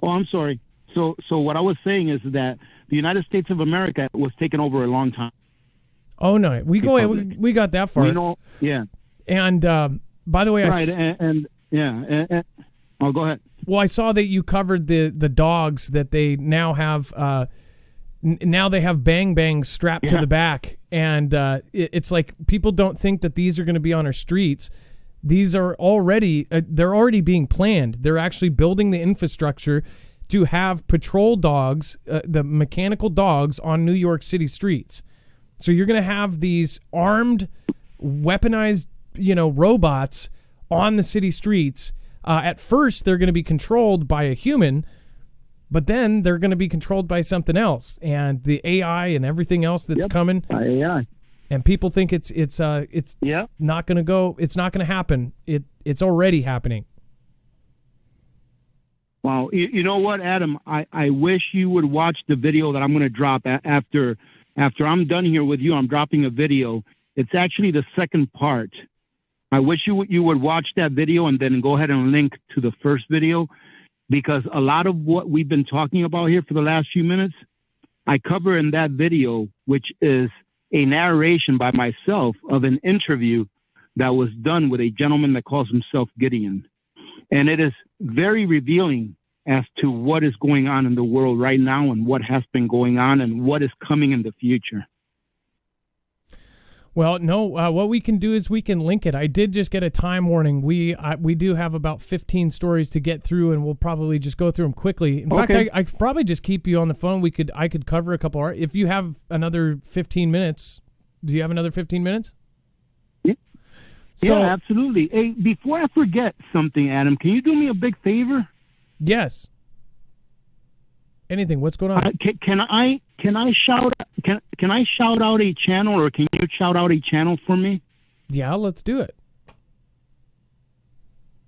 Oh, I'm sorry. So what I was saying is that the United States of America was taken over a long time. Oh no, we got that far. Yeah. And by the way, oh, go ahead. Well, I saw that you covered the dogs that they now have. Now they have Bang Bang strapped to the back, and it's like people don't think that these are going to be on our streets. These are already they're already being planned. They're actually building the infrastructure to have patrol dogs, the mechanical dogs, on New York City streets. So you're going to have these armed, weaponized, robots on the city streets. At first, they're going to be controlled by a human, but then they're going to be controlled by something else, and the AI and everything else that's coming. AI. And people think it's not going to go. It's not going to happen. It's already happening. Wow. You know what, Adam? I wish you would watch the video that I'm going to drop after I'm done here with you. I'm dropping a video. It's actually the second part. I wish you would watch that video and then go ahead and link to the first video, because a lot of what we've been talking about here for the last few minutes, I cover in that video, which is a narration by myself of an interview that was done with a gentleman that calls himself Gideon. And it is very revealing as to what is going on in the world right now and what has been going on and what is coming in the future. Well, no, what we can do is we can link it. I did just get a time warning. We do have about 15 stories to get through, and we'll probably just go through them quickly. In fact, I could probably just keep you on the phone. I could cover a couple hours. If you have another 15 minutes, do you have another 15 minutes? Yeah, absolutely. Hey, before I forget something, Adam, can you do me a big favor? Yes. Anything? What's going on? Can I shout out a channel, or can you shout out a channel for me? Yeah, let's do it.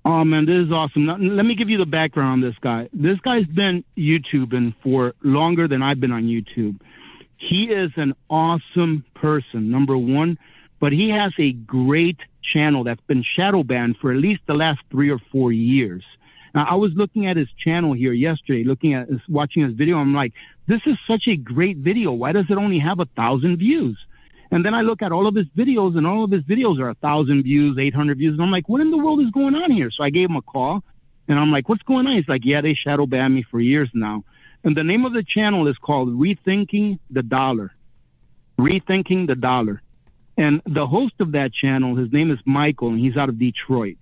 Oh man, this is awesome. Now, let me give you the background on this guy. This guy's been YouTubing for longer than I've been on YouTube. He is an awesome person, number one, but he has a great channel that's been shadow banned for at least the last 3 or 4 years. Now, I was looking at his channel here yesterday, watching his video. I'm like, this is such a great video. Why does it only have 1,000 views? And then I look at all of his videos, and all of his videos are 1,000 views, 800 views. And I'm like, what in the world is going on here? So I gave him a call, and I'm like, what's going on? He's like, yeah, they shadow banned me for years now. And the name of the channel is called Rethinking the Dollar. Rethinking the Dollar. And the host of that channel, his name is Michael, and he's out of Detroit.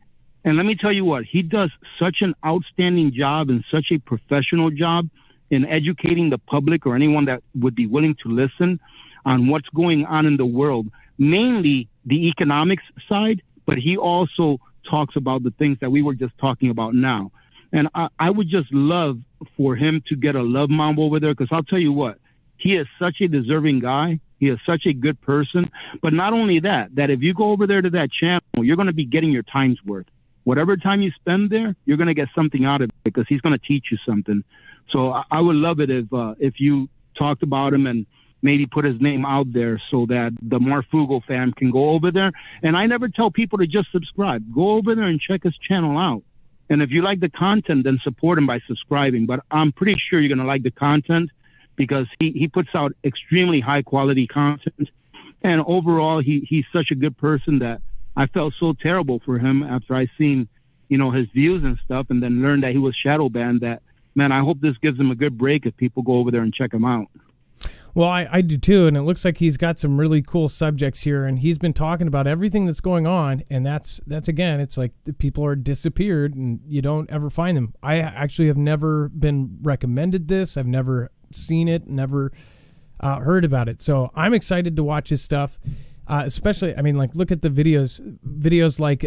And let me tell you what, he does such an outstanding job and such a professional job in educating the public or anyone that would be willing to listen on what's going on in the world, mainly the economics side, but he also talks about the things that we were just talking about now. And I would just love for him to get a love mom over there, because I'll tell you what, he is such a deserving guy. He is such a good person. But not only that if you go over there to that channel, you're going to be getting your time's worth. Whatever time you spend there, you're going to get something out of it, because he's going to teach you something. So I would love it if you talked about him and maybe put his name out there so that the Marfoogle fam can go over there. And I never tell people to just subscribe. Go over there and check his channel out. And if you like the content, then support him by subscribing. But I'm pretty sure you're going to like the content, because he puts out extremely high quality content. And overall, he's such a good person that I felt so terrible for him after I seen, his views and stuff, and then learned that he was shadow banned. That, man, I hope this gives him a good break if people go over there and check him out. Well, I do too, and it looks like he's got some really cool subjects here, and he's been talking about everything that's going on, and that's again, it's like the people are disappeared, and you don't ever find them. I actually have never been recommended this. I've never seen it, never heard about it. So I'm excited to watch his stuff, especially, I mean, like, look at the videos like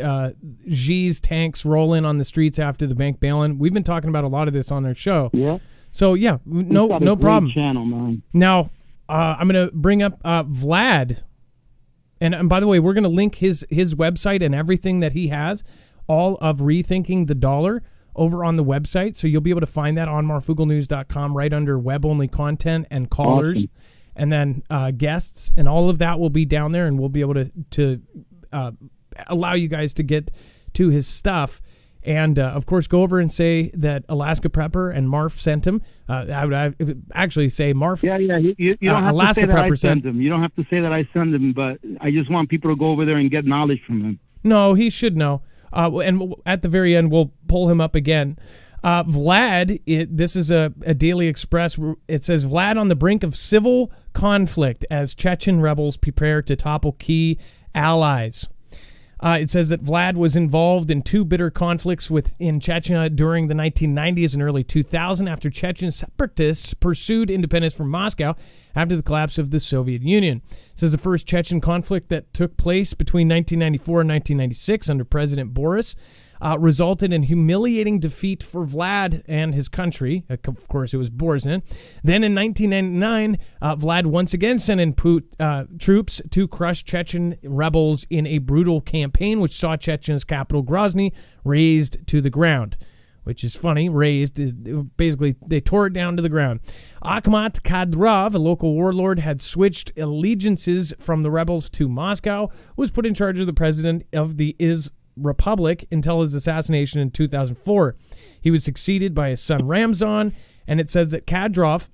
Xi's tanks roll in on the streets after the bank bailing. We've been talking about a lot of this on our show. Yeah. So yeah, no problem. Channel, man. Now, I'm going to bring up Vlad. And by the way, we're going to link his website and everything that he has, all of Rethinking the Dollar, over on the website. So you'll be able to find that on marfooglenews.com right under web-only content and callers. Awesome. And then guests, and all of that will be down there, and we'll be able to allow you guys to get to his stuff. And, of course, go over and say that Alaska Prepper and Marf sent him. I would actually say Marf. Yeah. You don't have Alaska to say that Prepper I sent him. You don't have to say that I sent him, but I just want people to go over there and get knowledge from him. No, he should know. And at the very end, we'll pull him up again. Vlad, this is a Daily Express. It says, Vlad on the brink of civil conflict as Chechen rebels prepare to topple key allies. It says that Vlad was involved in two bitter conflicts in Chechnya during the 1990s and early 2000 after Chechen separatists pursued independence from Moscow after the collapse of the Soviet Union. It says the first Chechen conflict that took place between 1994 and 1996 under President Boris resulted in humiliating defeat for Vlad and his country. Of course, it was Borzin. Then in 1999, Vlad once again sent in troops to crush Chechen rebels in a brutal campaign, which saw Chechen's capital, Grozny, razed to the ground. Which is funny, razed. Basically, they tore it down to the ground. Ahmad Khadrav, a local warlord, had switched allegiances from the rebels to Moscow, was put in charge of the president of the Republic until his assassination in 2004. He was succeeded by his son Ramzan, and it says that Khadrav,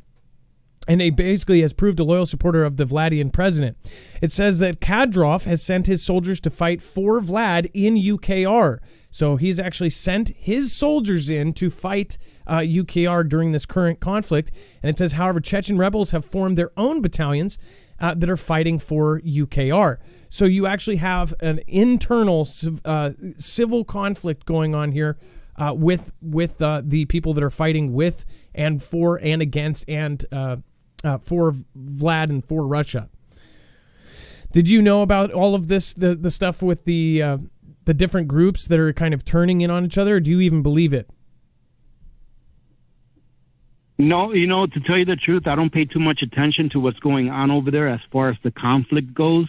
and he basically has proved a loyal supporter of the Vladian president. It says that Khadrav has sent his soldiers to fight for Vlad in UKR. So he's actually sent his soldiers in to fight UKR during this current conflict. And it says, however, Chechen rebels have formed their own battalions that are fighting for UKR. So you actually have an internal civil conflict going on here with the people that are fighting with and for and against and for Vlad and for Russia. Did you know about all of this, the stuff with the different groups that are kind of turning in on each other, or do you even believe it? No, to tell you the truth, I don't pay too much attention to what's going on over there as far as the conflict goes.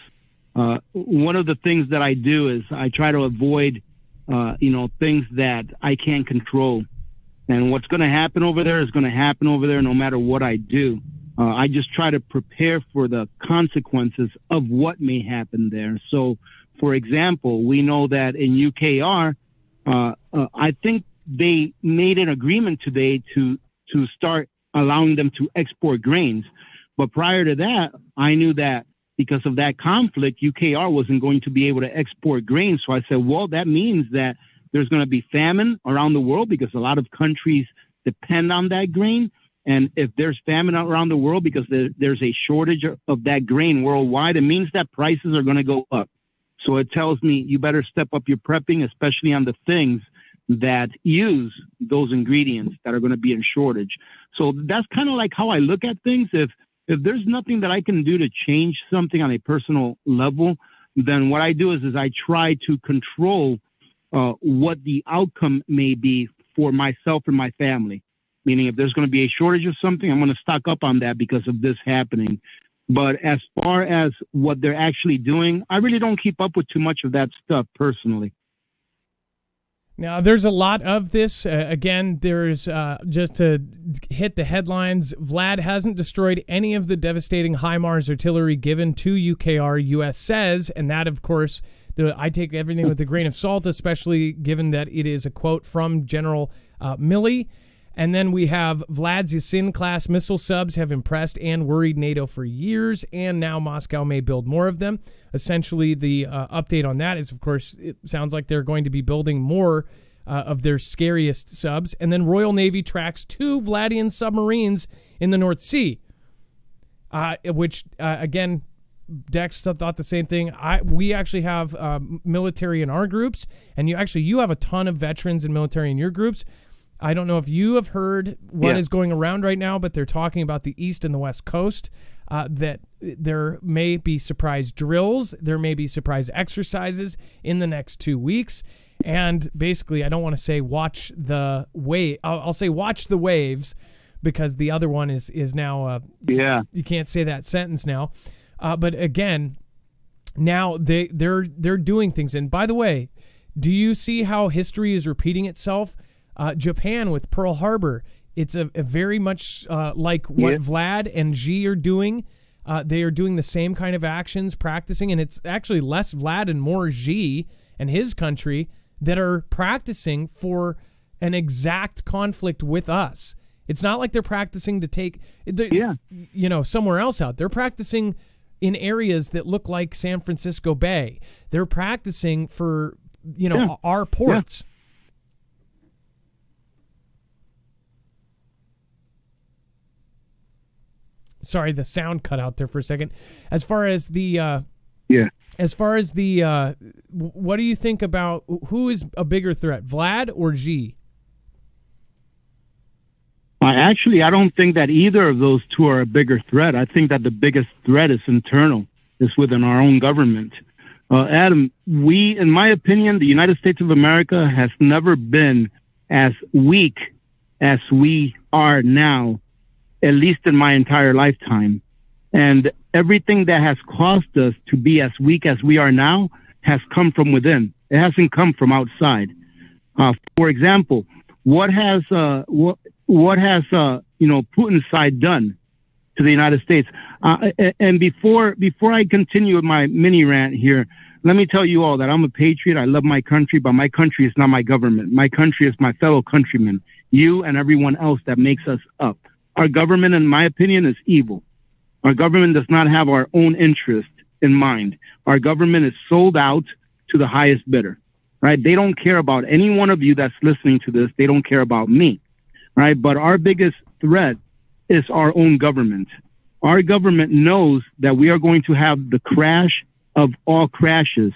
One of the things that I do is I try to avoid, things that I can't control. And what's going to happen over there is going to happen over there no matter what I do. I just try to prepare for the consequences of what may happen there. So, for example, we know that in UKR, I think they made an agreement today to start allowing them to export grains. But prior to that, I knew that because of that conflict, UKR wasn't going to be able to export grains. So I said, well, that means that there's going to be famine around the world because a lot of countries depend on that grain. And if there's famine around the world because there's a shortage of that grain worldwide, it means that prices are going to go up. So it tells me you better step up your prepping, especially on the things that use those ingredients that are going to be in shortage. So that's kind of like how I look at things. If there's nothing that I can do to change something on a personal level, then what I do is I try to control what the outcome may be for myself and my family. Meaning if there's going to be a shortage of something, I'm going to stock up on that because of this happening. But as far as what they're actually doing, I really don't keep up with too much of that stuff personally. Now, there's a lot of this. Again, there's just to hit the headlines, Vlad hasn't destroyed any of the devastating HIMARS artillery given to UKR, U.S. says, and that, of course, I take everything with a grain of salt, especially given that it is a quote from General Milley. And then we have Vlad's Yasin-class missile subs have impressed and worried NATO for years, and now Moscow may build more of them. Essentially, the update on that is, of course, it sounds like they're going to be building more of their scariest subs. And then Royal Navy tracks 2 Vladian submarines in the North Sea, which, again, Dex thought the same thing. We actually have military in our groups, and you have a ton of veterans and military in your groups. I don't know if you have heard what is going around right now, but they're talking about the East and the West Coast, that there may be surprise drills, there may be surprise exercises in the next 2 weeks. And basically, I don't want to say watch the wave. I'll say watch the waves, because the other one is now, you can't say that sentence now. But again, now they're doing things. And by the way, do you see how history is repeating itself? Japan with Pearl Harbor, it's a very much like what Vlad and Xi are doing. They are doing the same kind of actions, practicing, and it's actually less Vlad and more Xi and his country that are practicing for an exact conflict with us. It's not like they're practicing to take somewhere else out. They're practicing in areas that look like San Francisco Bay. They're practicing for our ports. Sorry, the sound cut out there for a second. As far as the what do you think about who is a bigger threat, Vlad or Xi? I don't think that either of those two are a bigger threat. I think that the biggest threat is internal, is within our own government. Adam, in my opinion, the United States of America has never been as weak as we are now, at least in my entire lifetime. And everything that has caused us to be as weak as we are now has come from within. It hasn't come from outside. For example, what has Putin's side done to the United States? And before I continue with my mini rant here, let me tell you all that I'm a patriot. I love my country, but my country is not my government. My country is my fellow countrymen, you and everyone else that makes us up. Our government, in my opinion, is evil. Our government does not have our own interest in mind. Our government is sold out to the highest bidder, right? They don't care about any one of you that's listening to this. They don't care about me, right? But our biggest threat is our own government. Our government knows that we are going to have the crash of all crashes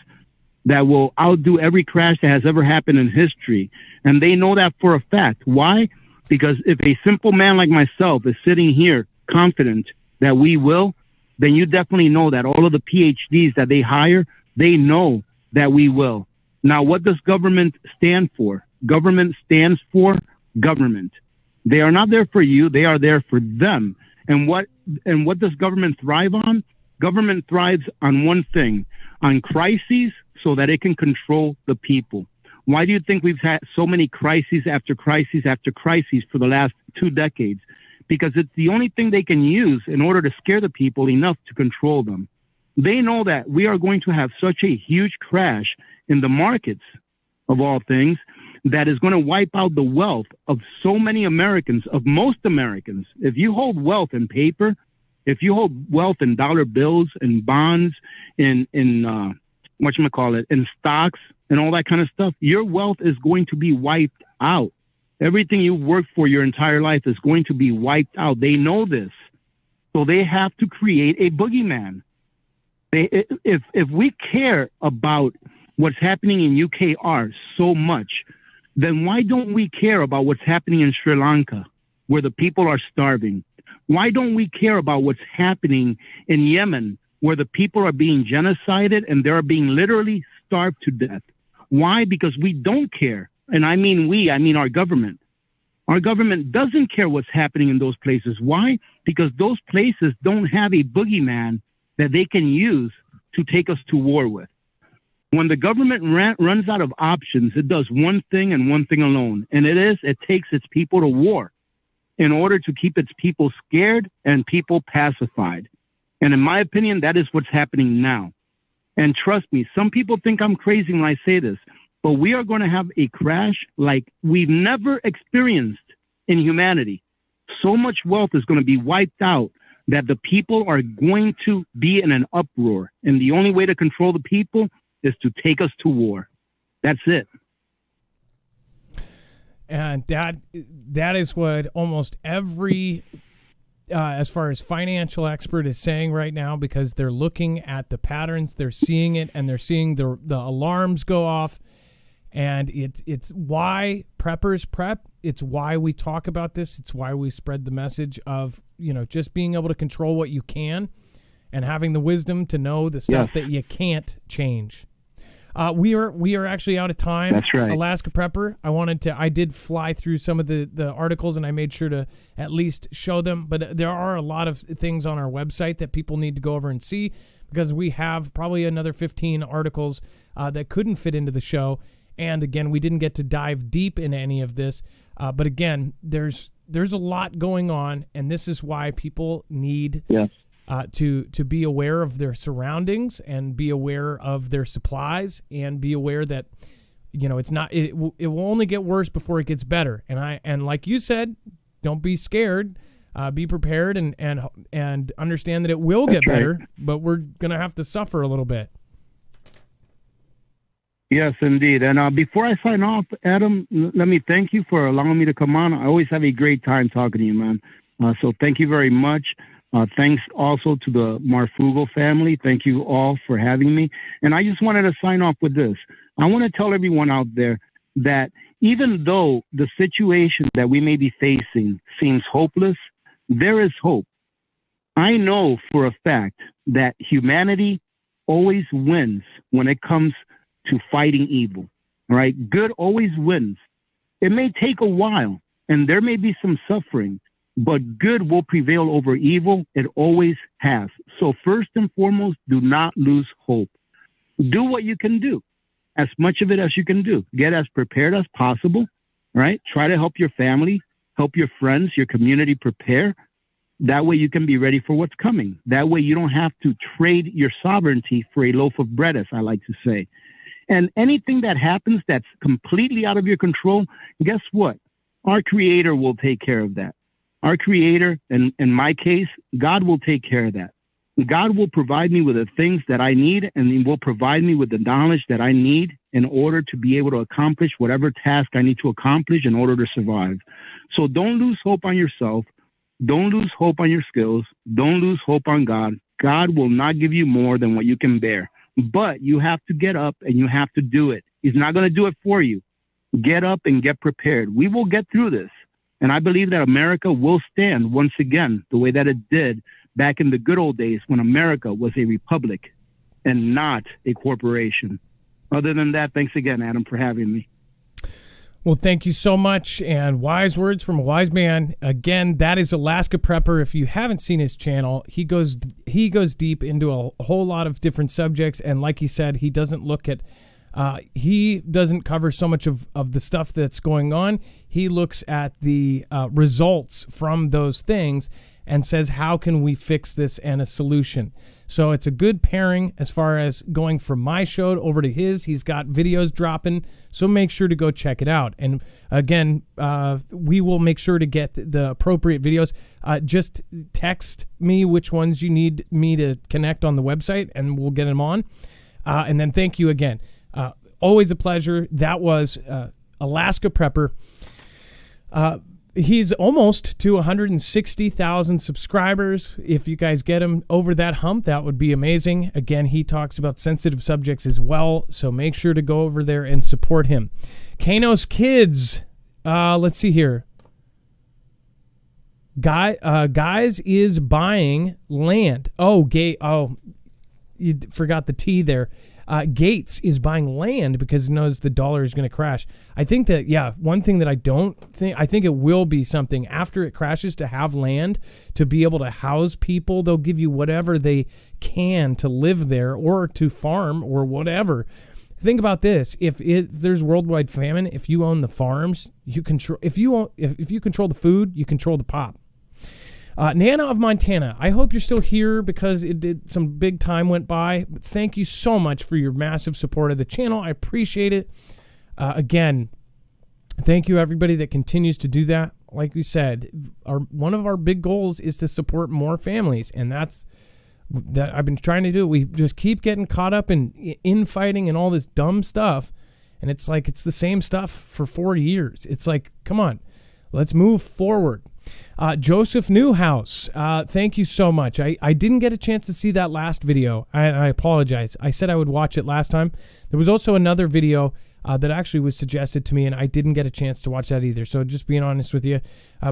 that will outdo every crash that has ever happened in history. And they know that for a fact. Why? Because if a simple man like myself is sitting here confident that we will, then you definitely know that all of the PhDs that they hire, they know that we will. Now, what does government stand for? Government stands for government. They are not there for you. They are there for them. And what does government thrive on? Government thrives on one thing, on crises, so that it can control the people. Why do you think we've had so many crises after crises after crises for the last 2 decades? Because it's the only thing they can use in order to scare the people enough to control them. They know that we are going to have such a huge crash in the markets, of all things, that is going to wipe out the wealth of so many Americans, of most Americans. If you hold wealth in paper, if you hold wealth in dollar bills and bonds, in stocks and all that kind of stuff, your wealth is going to be wiped out. Everything you worked for your entire life is going to be wiped out. They know this. So they have to create a boogeyman. If we care about what's happening in UKR so much, then why don't we care about what's happening in Sri Lanka, where the people are starving? Why don't we care about what's happening in Yemen, where the people are being genocided and they're being literally starved to death? Why? Because we don't care. And I mean our government. Our government doesn't care what's happening in those places. Why? Because those places don't have a boogeyman that they can use to take us to war with. When the government runs out of options, it does one thing and one thing alone, and it takes its people to war in order to keep its people scared and people pacified. And in my opinion, that is what's happening now. And trust me, some people think I'm crazy when I say this, but we are going to have a crash like we've never experienced in humanity. So much wealth is going to be wiped out that the people are going to be in an uproar. And the only way to control the people is to take us to war. That's it. And that is what almost every, as far as financial expert is saying right now, because they're looking at the patterns, they're seeing it, and they're seeing the alarms go off. And it's why preppers prep. It's why we talk about this. It's why we spread the message of, just being able to control what you can and having the wisdom to know the stuff that you can't change. We are actually out of time. That's right. Alaska Prepper. I did fly through some of the articles, and I made sure to at least show them. But there are a lot of things on our website that people need to go over and see, because we have probably another 15 articles that couldn't fit into the show. And again, we didn't get to dive deep into any of this. But again, there's a lot going on, and this is why people need to be aware of their surroundings and be aware of their supplies and be aware that it's not it will only get worse before it gets better. And like you said, don't be scared. Be prepared and understand that it will get better, but we're gonna have to suffer a little bit. Yes, indeed. And before I sign off, Adam, let me thank you for allowing me to come on. I always have a great time talking to you, man. So thank you very much. Thanks also to the Marfoogle family. Thank you all for having me. And I just wanted to sign off with this. I want to tell everyone out there that even though the situation that we may be facing seems hopeless, there is hope. I know for a fact that humanity always wins when it comes to fighting evil, right? Good always wins. It may take a while and there may be some suffering, but good will prevail over evil. It always has. So first and foremost, do not lose hope. Do what you can do, as much of it as you can do. Get as prepared as possible, right? Try to help your family, help your friends, your community prepare. That way you can be ready for what's coming. That way you don't have to trade your sovereignty for a loaf of bread, as I like to say. And anything that happens that's completely out of your control, guess what? Our Creator will take care of that. Our Creator, and in my case, God will take care of that. God will provide me with the things that I need, and He will provide me with the knowledge that I need in order to be able to accomplish whatever task I need to accomplish in order to survive. So don't lose hope on yourself. Don't lose hope on your skills. Don't lose hope on God. God will not give you more than what you can bear. But you have to get up and you have to do it. He's not going to do it for you. Get up and get prepared. We will get through this. And I believe that America will stand once again the way that it did back in the good old days when America was a republic and not a corporation. Other than that, thanks again, Adam, for having me. Well, thank you so much, and wise words from a wise man. Again, that is Alaska Prepper. If you haven't seen his channel, he goes deep into a whole lot of different subjects, and like he said, he doesn't look at he doesn't cover so much of the stuff that's going on. He looks at the results from those things and says, how can we fix this and a solution? So it's a good pairing as far as going from my show over to his. He's got videos dropping, so make sure to go check it out. And again, we will make sure to get the appropriate videos. Just text me which ones you need me to connect on the website, and we'll get them on. And then thank you again. Always a pleasure. That was Alaska Prepper. He's almost to 160,000 subscribers. If you guys get him over that hump, that would be amazing. Again, he talks about sensitive subjects as well, so make sure to go over there and support him. Kano's Kids. Let's see here. Guys is buying land. You forgot the T there. Gates is buying land because he knows the dollar is going to crash. I think that, one thing that I think it will be something after it crashes to have land to be able to house people. They'll give you whatever they can to live there or to farm or whatever. Think about this. If there's worldwide famine, if you own the farms, you control, if you control the food, you control the pop. Nana of Montana, I hope you're still here because some big time went by. Thank you so much for your massive support of the channel. I appreciate it. Again, thank you everybody that continues to do that. Like we said, one of our big goals is to support more families, and that I've been trying to do. We just keep getting caught up in infighting and all this dumb stuff, and it's like it's the same stuff for 40 years. It's like, come on, let's move forward. Joseph Newhouse, thank you so much. I didn't get a chance to see that last video. I apologize. I said I would watch it last time. There was also another video that actually was suggested to me, and I didn't get a chance to watch that either. So just being honest with you.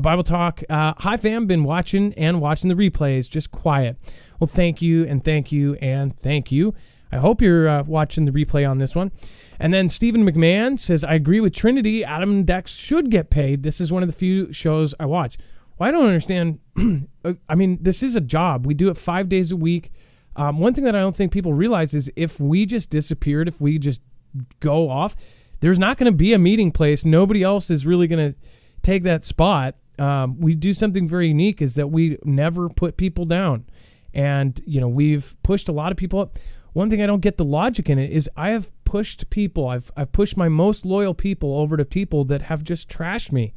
Bible Talk. Hi, fam. Been watching the replays. Just quiet. Well, thank you, and thank you, and thank you. I hope you're watching the replay on this one. And then Stephen McMahon says, I agree with Trinity. Adam and Dex should get paid. This is one of the few shows I watch. Well, I don't understand. I mean, this is a job. We do it 5 days a week. One thing that I don't think people realize is if we just disappeared, if we just go off, there's not going to be a meeting place. Nobody else is really going to take that spot. We do something very unique is that we never put people down. And, we've pushed a lot of people up. One thing I don't get the logic in it is I have pushed people. I've pushed my most loyal people over to people that have just trashed me.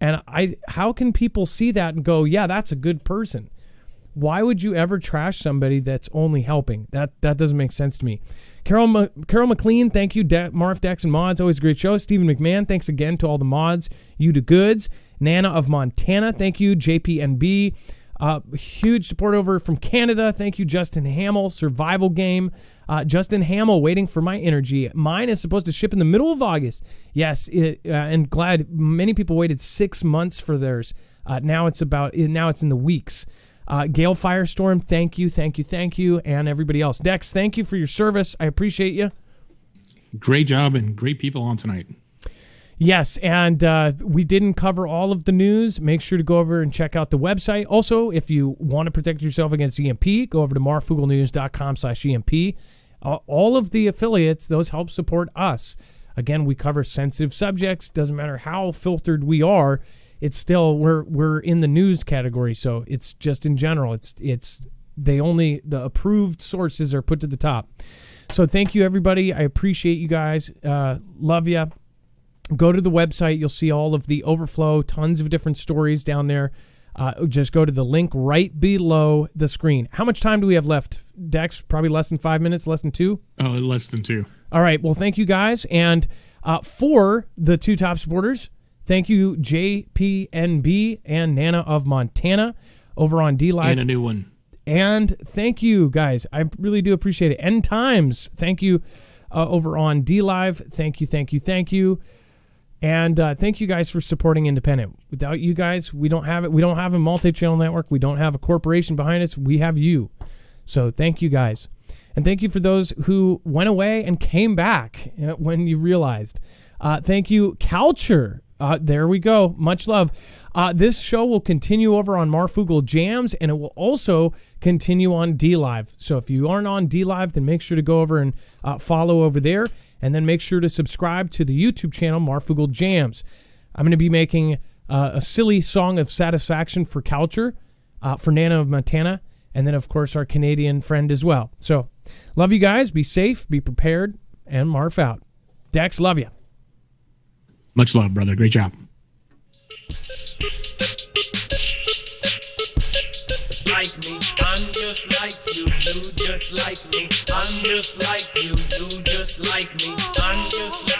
And how can people see that and go, yeah, that's a good person? Why would you ever trash somebody that's only helping? That doesn't make sense to me. Carol McLean, thank you. Marf, Dex, and Mods, always a great show. Stephen McMahon, thanks again to all the mods. You to goods. Nana of Montana, thank you. JPNB. Huge support over from Canada. Thank you, Justin Hamill. Survival Game. Justin Hamill, waiting for my energy. Mine is supposed to ship in the middle of August. Yes, and glad many people waited 6 months for theirs. Now it's in the weeks. Gale Firestorm, thank you, and everybody else. Dex, thank you for your service. I appreciate you. Great job and great people on tonight. Yes, and we didn't cover all of the news. Make sure to go over and check out the website. Also, if you want to protect yourself against EMP, go over to marfooglenews.com/EMP. All of the affiliates, those help support us. Again, we cover sensitive subjects. Doesn't matter how filtered we are. It's still, we're in the news category, so it's just in general. The approved sources are put to the top. So thank you, everybody. I appreciate you guys. Love you. Go to the website. You'll see all of the overflow, tons of different stories down there. Just go to the link right below the screen. How much time do we have left, Dex? Probably less than 5 minutes, less than 2? Oh, less than 2. All right. Well, thank you guys. And for the 2 top supporters, thank you, JPNB and Nana of Montana over on DLive. And a new one. And thank you, guys. I really do appreciate it. End Times, thank you over on DLive. Thank you. And thank you guys for supporting independent. Without you guys, we don't have it. We don't have a multi-channel network. We don't have a corporation behind us. We have you. So thank you guys. And thank you for those who went away and came back when you realized. Thank you, Culture. There we go. Much love. This show will continue over on Marfoogle Jams, and it will also continue on DLive. So if you aren't on DLive, then make sure to go over and follow over there. And then make sure to subscribe to the YouTube channel, Marfoogle Jams. I'm going to be making a silly song of satisfaction for Culture, for Nana of Montana, and then, of course, our Canadian friend as well. So, love you guys. Be safe, be prepared, and Marf out. Dex, love you. Much love, brother. Great job. Like me, I'm just like you just like me. I'm just like you just like me. I'm just like